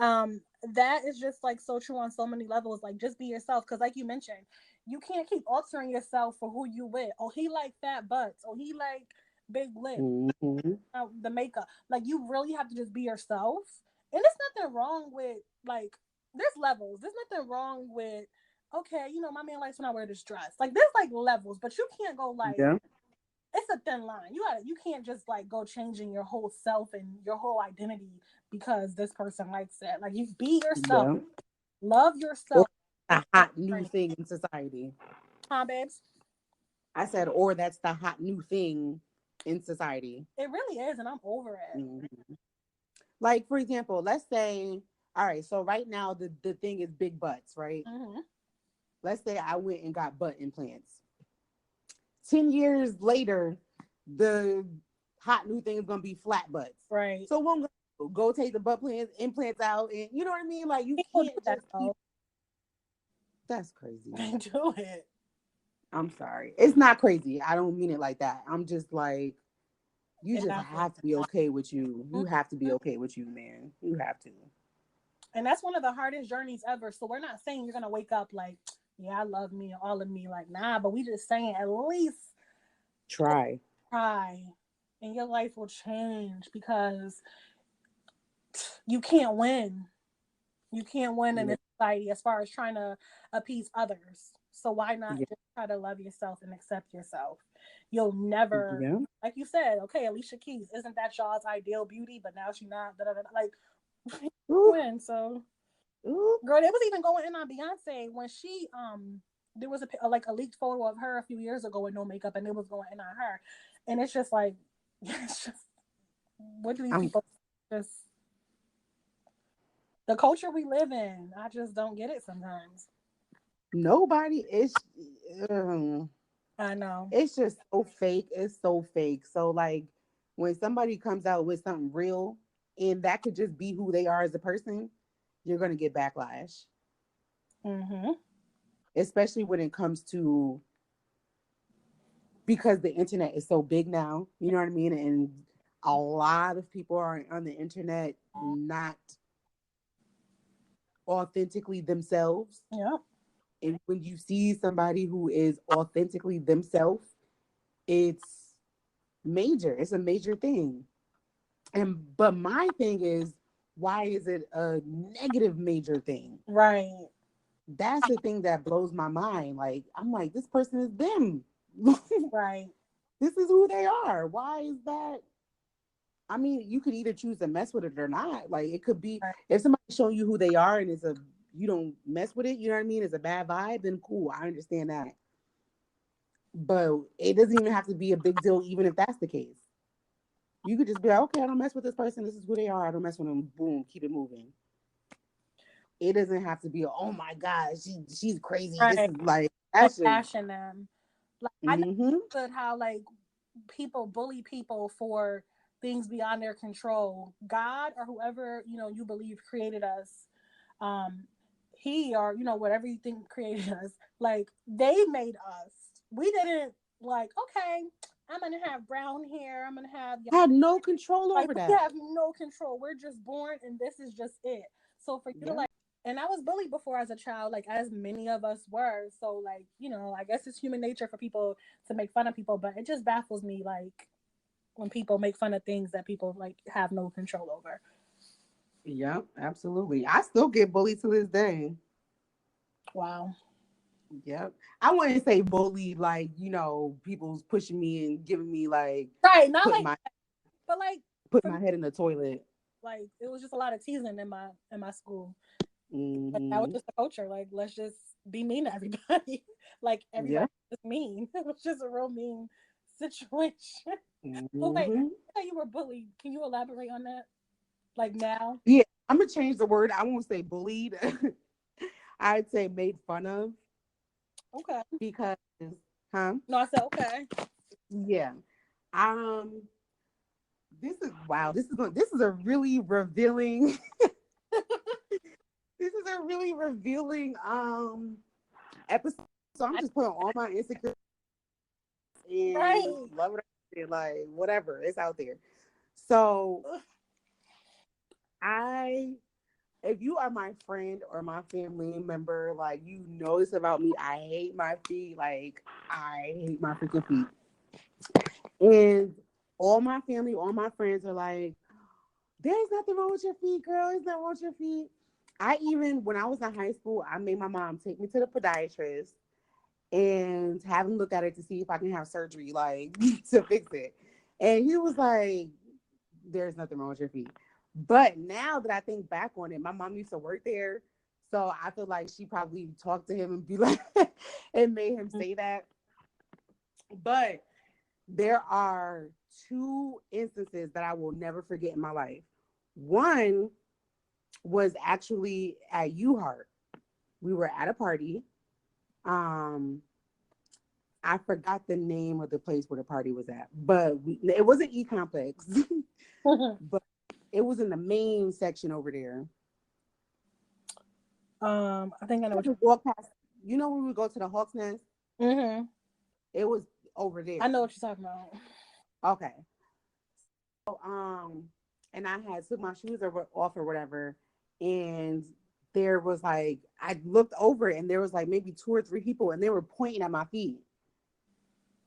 that is just like so true on so many levels. Like just be yourself, because like you mentioned, you can't keep altering yourself for who you with. Oh, he like fat butts. Oh, he like big lips. Mm-hmm. The makeup. Like you really have to just be yourself. And there's nothing wrong with, like, there's levels. There's nothing wrong with, okay, my man likes when I wear this dress. Like there's like levels, but you can't go like, Yeah. it's a thin line. You can't just like go changing your whole self and your whole identity because this person likes it. Like you be yourself. Yeah. Love Or yourself. a hot new thing in society. Huh, babes? I said, or that's the hot new thing in society. It really is, and I'm over it. Mm-hmm. Like, for example, let's say, all right, so right now the thing is big butts, right? Mm-hmm. Let's say I went and got butt implants. 10 years later, the hot new thing is gonna be flat butts. Right. So we'll go take the implants out, and you know what I mean? Like you People do can't that just keep. though. That's crazy. Do it. I'm sorry. It's not crazy. I don't mean it like that. I'm just like, you just have to be okay with you. You have to be okay with you, man. You have to. And that's one of the hardest journeys ever. So we're not saying you're gonna wake up like, yeah, I love me and all of me. Like, nah, but we just saying at least try. And your life will change because you can't win. You can't win in Yeah. this society as far as trying to appease others. So why not Yeah. just try to love yourself and accept yourself? You'll never, Yeah. like you said, okay, Alicia Keys, isn't that y'all's ideal beauty? But now she's not. Da, da, da, da. Like, Ooh, win. So, ooh. girl, it was even going in on Beyonce when she there was a leaked photo of her a few years ago with no makeup, and it was going in on her, and it's just like, it's just what do these I'm people just the culture we live in? I just don't get it sometimes. nobody is. um, I know. it's just so fake. It's so fake. So like when somebody comes out with something real, and that could just be who they are as a person, you're gonna get backlash. Mm-hmm. Especially when it comes to, because the internet is so big now, you know what I mean? And a lot of people are on the internet not authentically themselves. Yeah. And when you see somebody who is authentically themselves, it's major. It's a major thing. And but my thing is, why is it a negative major thing? Right. That's the thing that blows my mind. Like, I'm like, this person is them. Right. This is who they are. Why is that? I mean, you could either choose to mess with it or not. Like, it could be, Right. if somebody's showing you who they are and you don't mess with it, you know what I mean? It's a bad vibe, then cool. I understand that. But it doesn't even have to be a big deal, even if that's the case. You could just be like, okay, I don't mess with this person. This is who they are. I don't mess with them. Boom, keep it moving. It doesn't have to be, oh my God, she's crazy. This Right. is like, Like that's just, bashing them. Like I never mm-hmm. understood how like people bully people for things beyond their control. God or whoever you believe created us, um, he or whatever you think created us. Like they made us. We didn't like. Okay, I'm gonna have brown hair. I'm gonna have Had no control like over we that. have no control. We're just born, and this is just it. So for you to Yeah. like, and I was bullied before as a child, like as many of us were. So like, I guess it's human nature for people to make fun of people, but it just baffles me, like when people make fun of things that people like have no control over. Yeah, absolutely. I still get bullied to this day. Wow. Yep. I wouldn't say bully like, people's pushing me and giving me like Right. Not putting like, my but like putting for me, my head in the toilet. like it was just a lot of teasing in my school. Like that was Hmm. just the culture. Like let's just be mean to everybody. Like Yeah. everybody was mean. It was just a real mean situation. But wait, Hmm. how you were bullied? Can you elaborate on that? Like now? Yeah. I'm gonna change the word. I won't say bullied. I'd say made fun of, Okay. because, huh? No, I said okay. Yeah. Um. This is wow. This is a really revealing. This is a really revealing episode. So I'm I, just putting all my insecurities and right. love it, like whatever, it's out there. So I, if you are my friend or my family member, like you know this about me, I hate my feet. Like I hate my freaking feet. And all my family, all my friends are like, there's nothing wrong with your feet, girl. There's nothing wrong with your feet. I even, when I was in high school, I made my mom take me to the podiatrist and have him look at it to see if I can have surgery, like to fix it. And he was like, there's nothing wrong with your feet. But now that I think back on it, my mom used to work there. So I feel like she probably talked to him and be like, and made him say that. But there are two instances that I will never forget in my life. One was actually at U Heart. We were at a party. Um, I forgot the name of the place where the party was at, but it wasn't E Complex, but it was in the main section over there. I think I know what We walk past, when we go to the Hawk's Nest, mm-hmm. it was over I there. know what you're talking about. Okay. So, and I had took my shoes off or whatever, and there was like, I looked over and there was like maybe 2 or 3 people and they were pointing at my feet.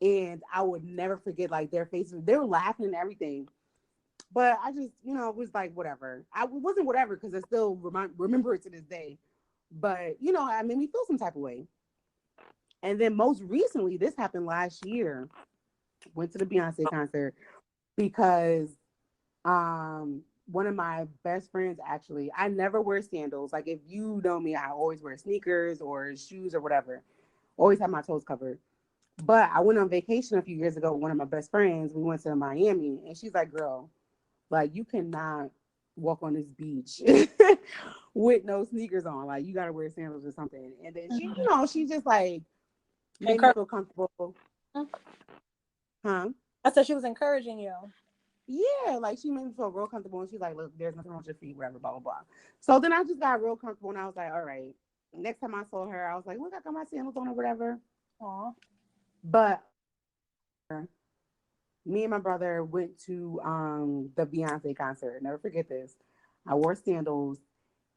And I would never forget like their faces. They were laughing and everything. But I just, was like, whatever. I wasn't whatever because I still remember it to this day. But, I made me feel some type of way. And then most recently, this happened last year. Went to the Beyonce concert because one of my best friends, actually, I never wear sandals. Like, if you know me, I always wear sneakers or shoes or whatever. Always have my toes covered. But I went on vacation a few years ago with one of my best friends. We went to Miami, and she's like, girl, like, you cannot walk on this beach with no sneakers on. Like, you got to wear sandals or something. And then she, she just, like, made me feel comfortable. Huh? I said she was encouraging you. Yeah, like, she made me feel real comfortable. And she's like, look, there's nothing wrong with your feet, whatever, blah, blah, blah. So then I just got real comfortable, and I was like, all right. Next time I saw her, I was like, look, I got my sandals on or whatever. Aw. But me and my brother went to the Beyonce concert. Never forget this. I wore sandals,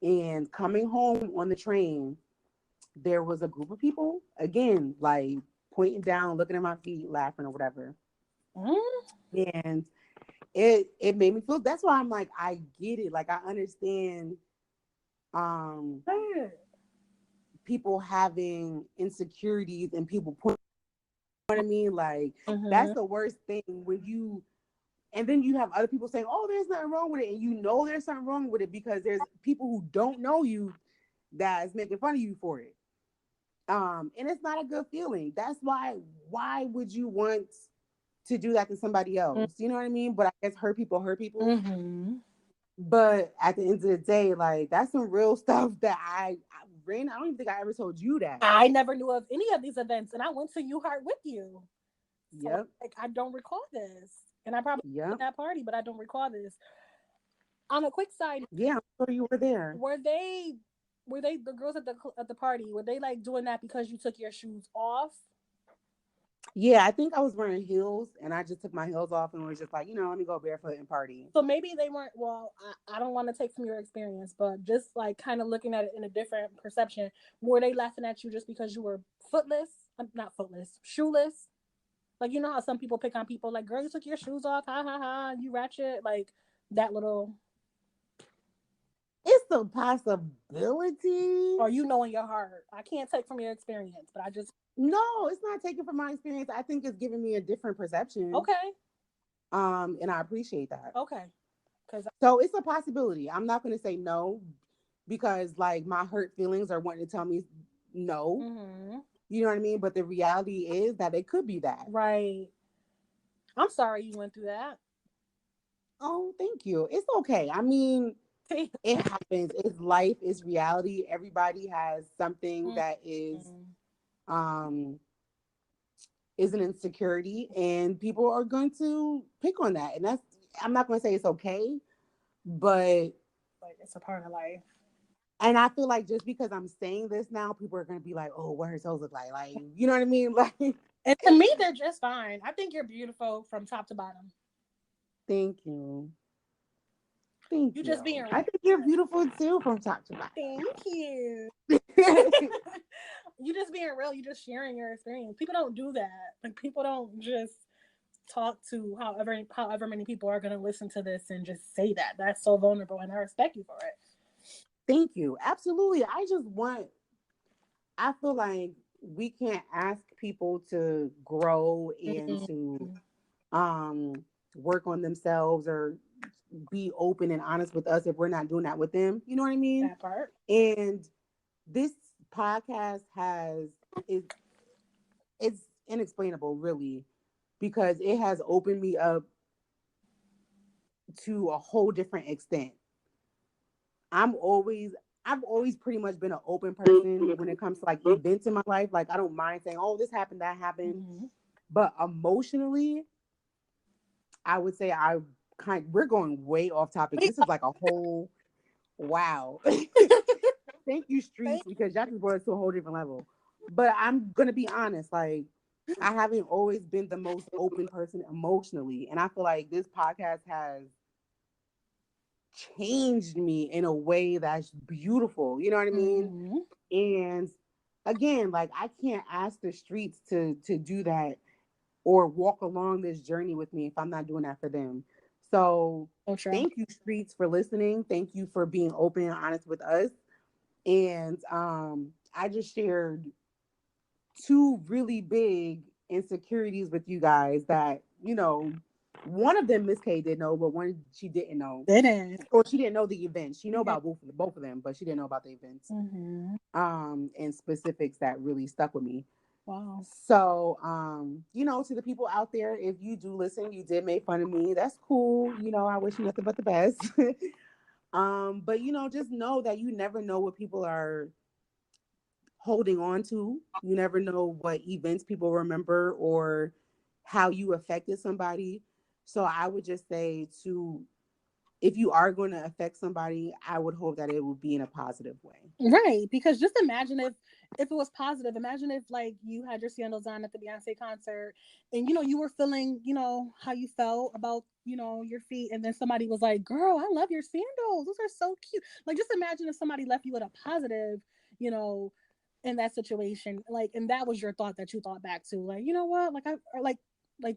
and coming home on the train, there was a group of people, again, like pointing down, looking at my feet, laughing or whatever. And it made me feel, that's why I'm like, I get it. Like, I understand people having insecurities and people pointing, you know what I mean? Like, that's the worst thing when you, and then you have other people saying, oh, there's nothing wrong with it. And you know there's something wrong with it because there's people who don't know you that's making fun of you for it. And it's not a good feeling. That's why would you want to do that to somebody else? You know what I mean? But I guess hurt people. But at the end of the day, like, that's some real stuff that Rain, I don't even think I ever told you that. I never knew of any of these events, and I went to U-Heart with you. So, Yep. like, I don't recall this. And I probably was at that party, but I don't recall this. On a quick side, yeah, I'm sure you were there. Were they the girls at the party? Were they like doing that because you took your shoes off? Yeah, I think I was wearing heels, and I just took my heels off and was just like, let me go barefoot and party. So maybe they weren't. Well, I don't want to take from your experience, but just like kind of looking at it in a different perception, were they laughing at you just because you were footless? Not footless, shoeless. Like, you know how some people pick on people, like, girl, you took your shoes off, ha ha ha, you ratchet, like that little. It's a possibility. Or in your heart. I can't take from your experience, but I just. No, it's not taken from my experience. I think it's giving me a different perception. Okay. And I appreciate that. Okay. So it's a possibility. I'm not going to say no because, like, my hurt feelings are wanting to tell me no. You know what I mean? But the reality is that it could be that. Right. I'm sorry you went through that. Oh, thank you. It's okay. I mean, it happens. It's life. It's reality. Everybody has something that is an insecurity, and people are going to pick on that. And I'm not going to say it's okay, but like, it's a part of life. And I feel like just because I'm saying this now, people are going to be like, oh, what her toes look like. Like, you know what I mean? Like, and to me, they're just fine. I think you're beautiful from top to bottom. Thank you. Thank you. Just being. I think you're beautiful too from top to bottom. Thank you. You just being real. You just sharing your experience. People don't do that. Like, people don't just talk to however many people are going to listen to this and just say that. That's so vulnerable, and I respect you for it. Thank you. Absolutely. I feel like we can't ask people to grow and to work on themselves or be open and honest with us if we're not doing that with them. You know what I mean? That part. And this podcast it's inexplainable, really, because it has opened me up to a whole different extent. I've always pretty much been an open person when it comes to like events in my life. Like, I don't mind saying, oh, this happened, that happened. But emotionally, I would say we're going way off topic. This is like a whole, wow. Thank you, Streets, because y'all just brought us to a whole different level. But I'm going to be honest, like, I haven't always been the most open person emotionally. And I feel like this podcast has changed me in a way that's beautiful. You know what I mean? Mm-hmm. And again, like I can't ask the streets to do that or walk along this journey with me if I'm not doing that for them. So thank you, streets, for listening. Thank you for being open and honest with us. And I just shared two really big insecurities with you guys that, you know, one of them MissKay did know, but one she didn't know. Didn't. Or she didn't know the events. She know about both of them, but she didn't know about the events. Mm-hmm. And specifics that really stuck with me. Wow. So, you know, to the people out there, if you do listen, you did make fun of me. That's cool. You know, I wish you nothing but the best. But you know, just know that you never know what people are holding on to. You never know what events people remember or how you affected somebody. So I would just say to, if you are going to affect somebody, I would hope that it would be in a positive way. Right, because just imagine if it was positive. Imagine if like you had your sandals on at the Beyonce concert, and you know you were feeling, you know, how you felt about, you know, your feet, and then somebody was like, "Girl, I love your sandals. Those are so cute." Like, just imagine if somebody left you with a positive, you know, in that situation, like, and that was your thought that you thought back to, like, you know what, like, I or like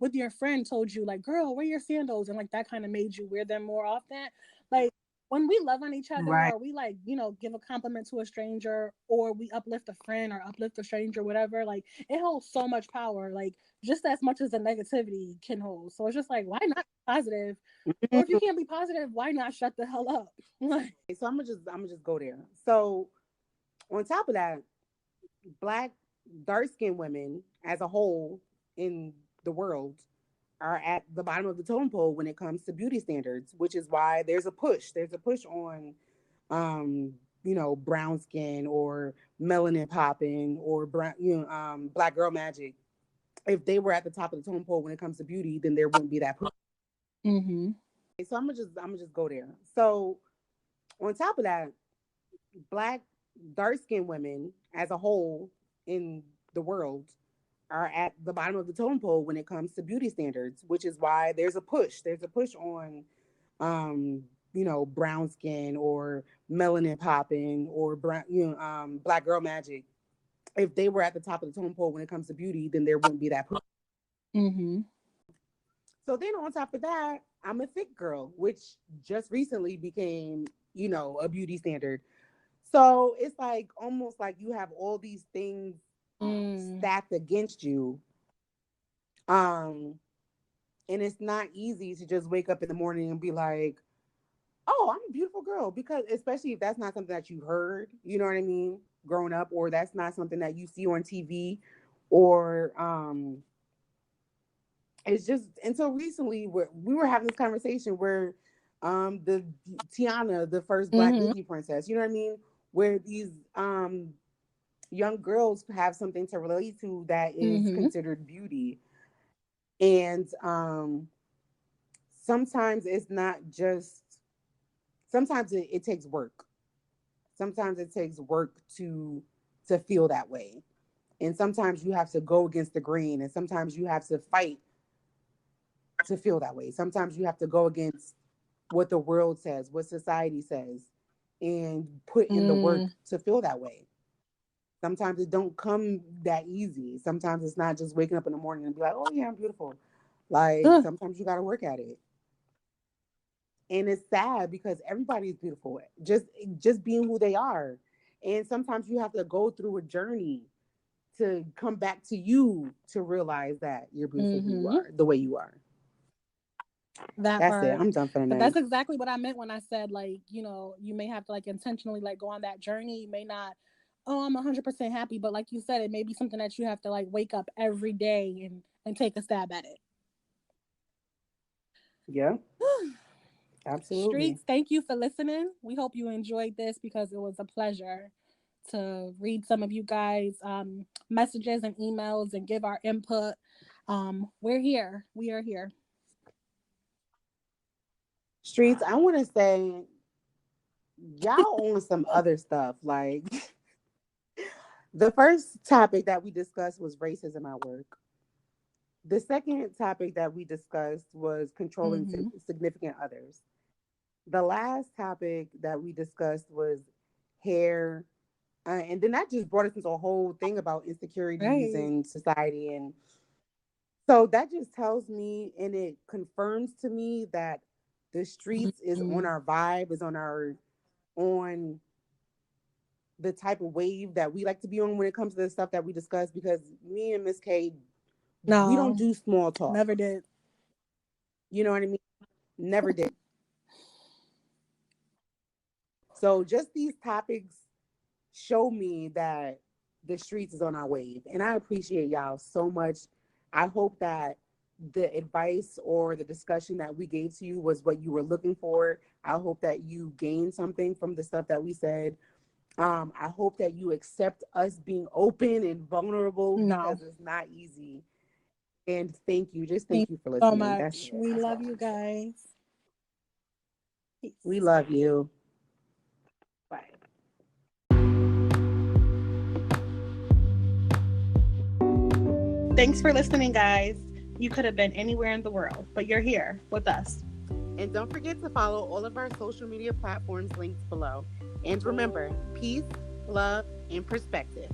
with your friend told you, like, "Girl, wear your sandals," and like that kind of made you wear them more often, like when we love on each other, Right. or we, like, you know, give a compliment to a stranger, or we uplift a friend or uplift a stranger, whatever, like it holds so much power, like just as much as the negativity can hold. So it's just like, why not be positive? Or if you can't be positive, why not shut the hell up? Like, So I'm gonna just go there. So on top of that, black dark skinned women as a whole in the world are at the bottom of the totem pole when it comes to beauty standards, which is why there's a push. There's a push on you know, brown skin or melanin popping or brown, you know, black girl magic. If they were at the top of the totem pole when it comes to beauty, then there wouldn't be that push. mm-hmm. So I'm gonna just go there. So on top of that, black dark skinned women as a whole in the world are at the bottom of the totem pole when it comes to beauty standards, which is why there's a push. There's a push on, you know, brown skin or melanin popping or brown, you know, black girl magic. If they were at the top of the totem pole when it comes to beauty, then there wouldn't be that push. Mm-hmm. So then on top of that, I'm a thick girl, which just recently became, you know, a beauty standard. So it's like almost like you have all these things stacked against you. Um, and it's not easy to just wake up in the morning and be like, oh, I'm a beautiful girl, because especially if that's not something that you heard, you know what I mean, growing up, or that's not something that you see on TV, or it's just until recently where we were having this conversation where the Tiana, the first black Mm-hmm. Disney princess, you know what I mean, where these young girls have something to relate to that is Mm-hmm. considered beauty. And sometimes it's not just, sometimes it takes work. Sometimes it takes work to feel that way. And sometimes you have to go against the grain, and sometimes you have to fight to feel that way. Sometimes you have to go against what the world says, what society says, and put in the work to feel that way. Sometimes it don't come that easy. Sometimes it's not just waking up in the morning and be like, "Oh yeah, I'm beautiful." Like sometimes you got to work at it. And it's sad because everybody's beautiful. Just being who they are. And sometimes you have to go through a journey to come back to you to realize that you're beautiful who you Mm-hmm. are, the way you are. That That's it. part. I'm done for the But night. that's exactly what I meant when I said, like, you know, you may have to like intentionally like go on that journey. You may not, oh, I'm 100% happy, but like you said, it may be something that you have to like wake up every day and take a stab at it. Yeah, absolutely. Streets, thank you for listening. We hope you enjoyed this because it was a pleasure to read some of you guys messages and emails and give our input. We're here. We are here. Streets, I want to say y'all on some other stuff. Like the first topic that we discussed was racism at work. The second topic that we discussed was controlling Mm-hmm. significant others. The last topic that we discussed was hair. And then that just brought us into a whole thing about insecurities Right. in society. And so that just tells me and it confirms to me that the streets is on Mm-hmm. our vibe, is on the type of wave that we like to be on when it comes to the stuff that we discuss, because me and Miss K, we don't No, do small talk. never did. You know what I mean? Never did. So just these topics show me that the streets is on our wave. And I appreciate y'all so much. I hope that the advice or the discussion that we gave to you was what you were looking for. I hope that you gained something from the stuff that we said. I hope that you accept us being open and vulnerable, No. because it's not easy. And thank you. Just Thank thank you for you so listening. That's much. it. We That's love all. you guys. We Peace. love you. Bye. Thanks for listening, guys. You could have been anywhere in the world, but you're here with us. And don't forget to follow all of our social media platforms linked below. And remember, peace, love, and perspective.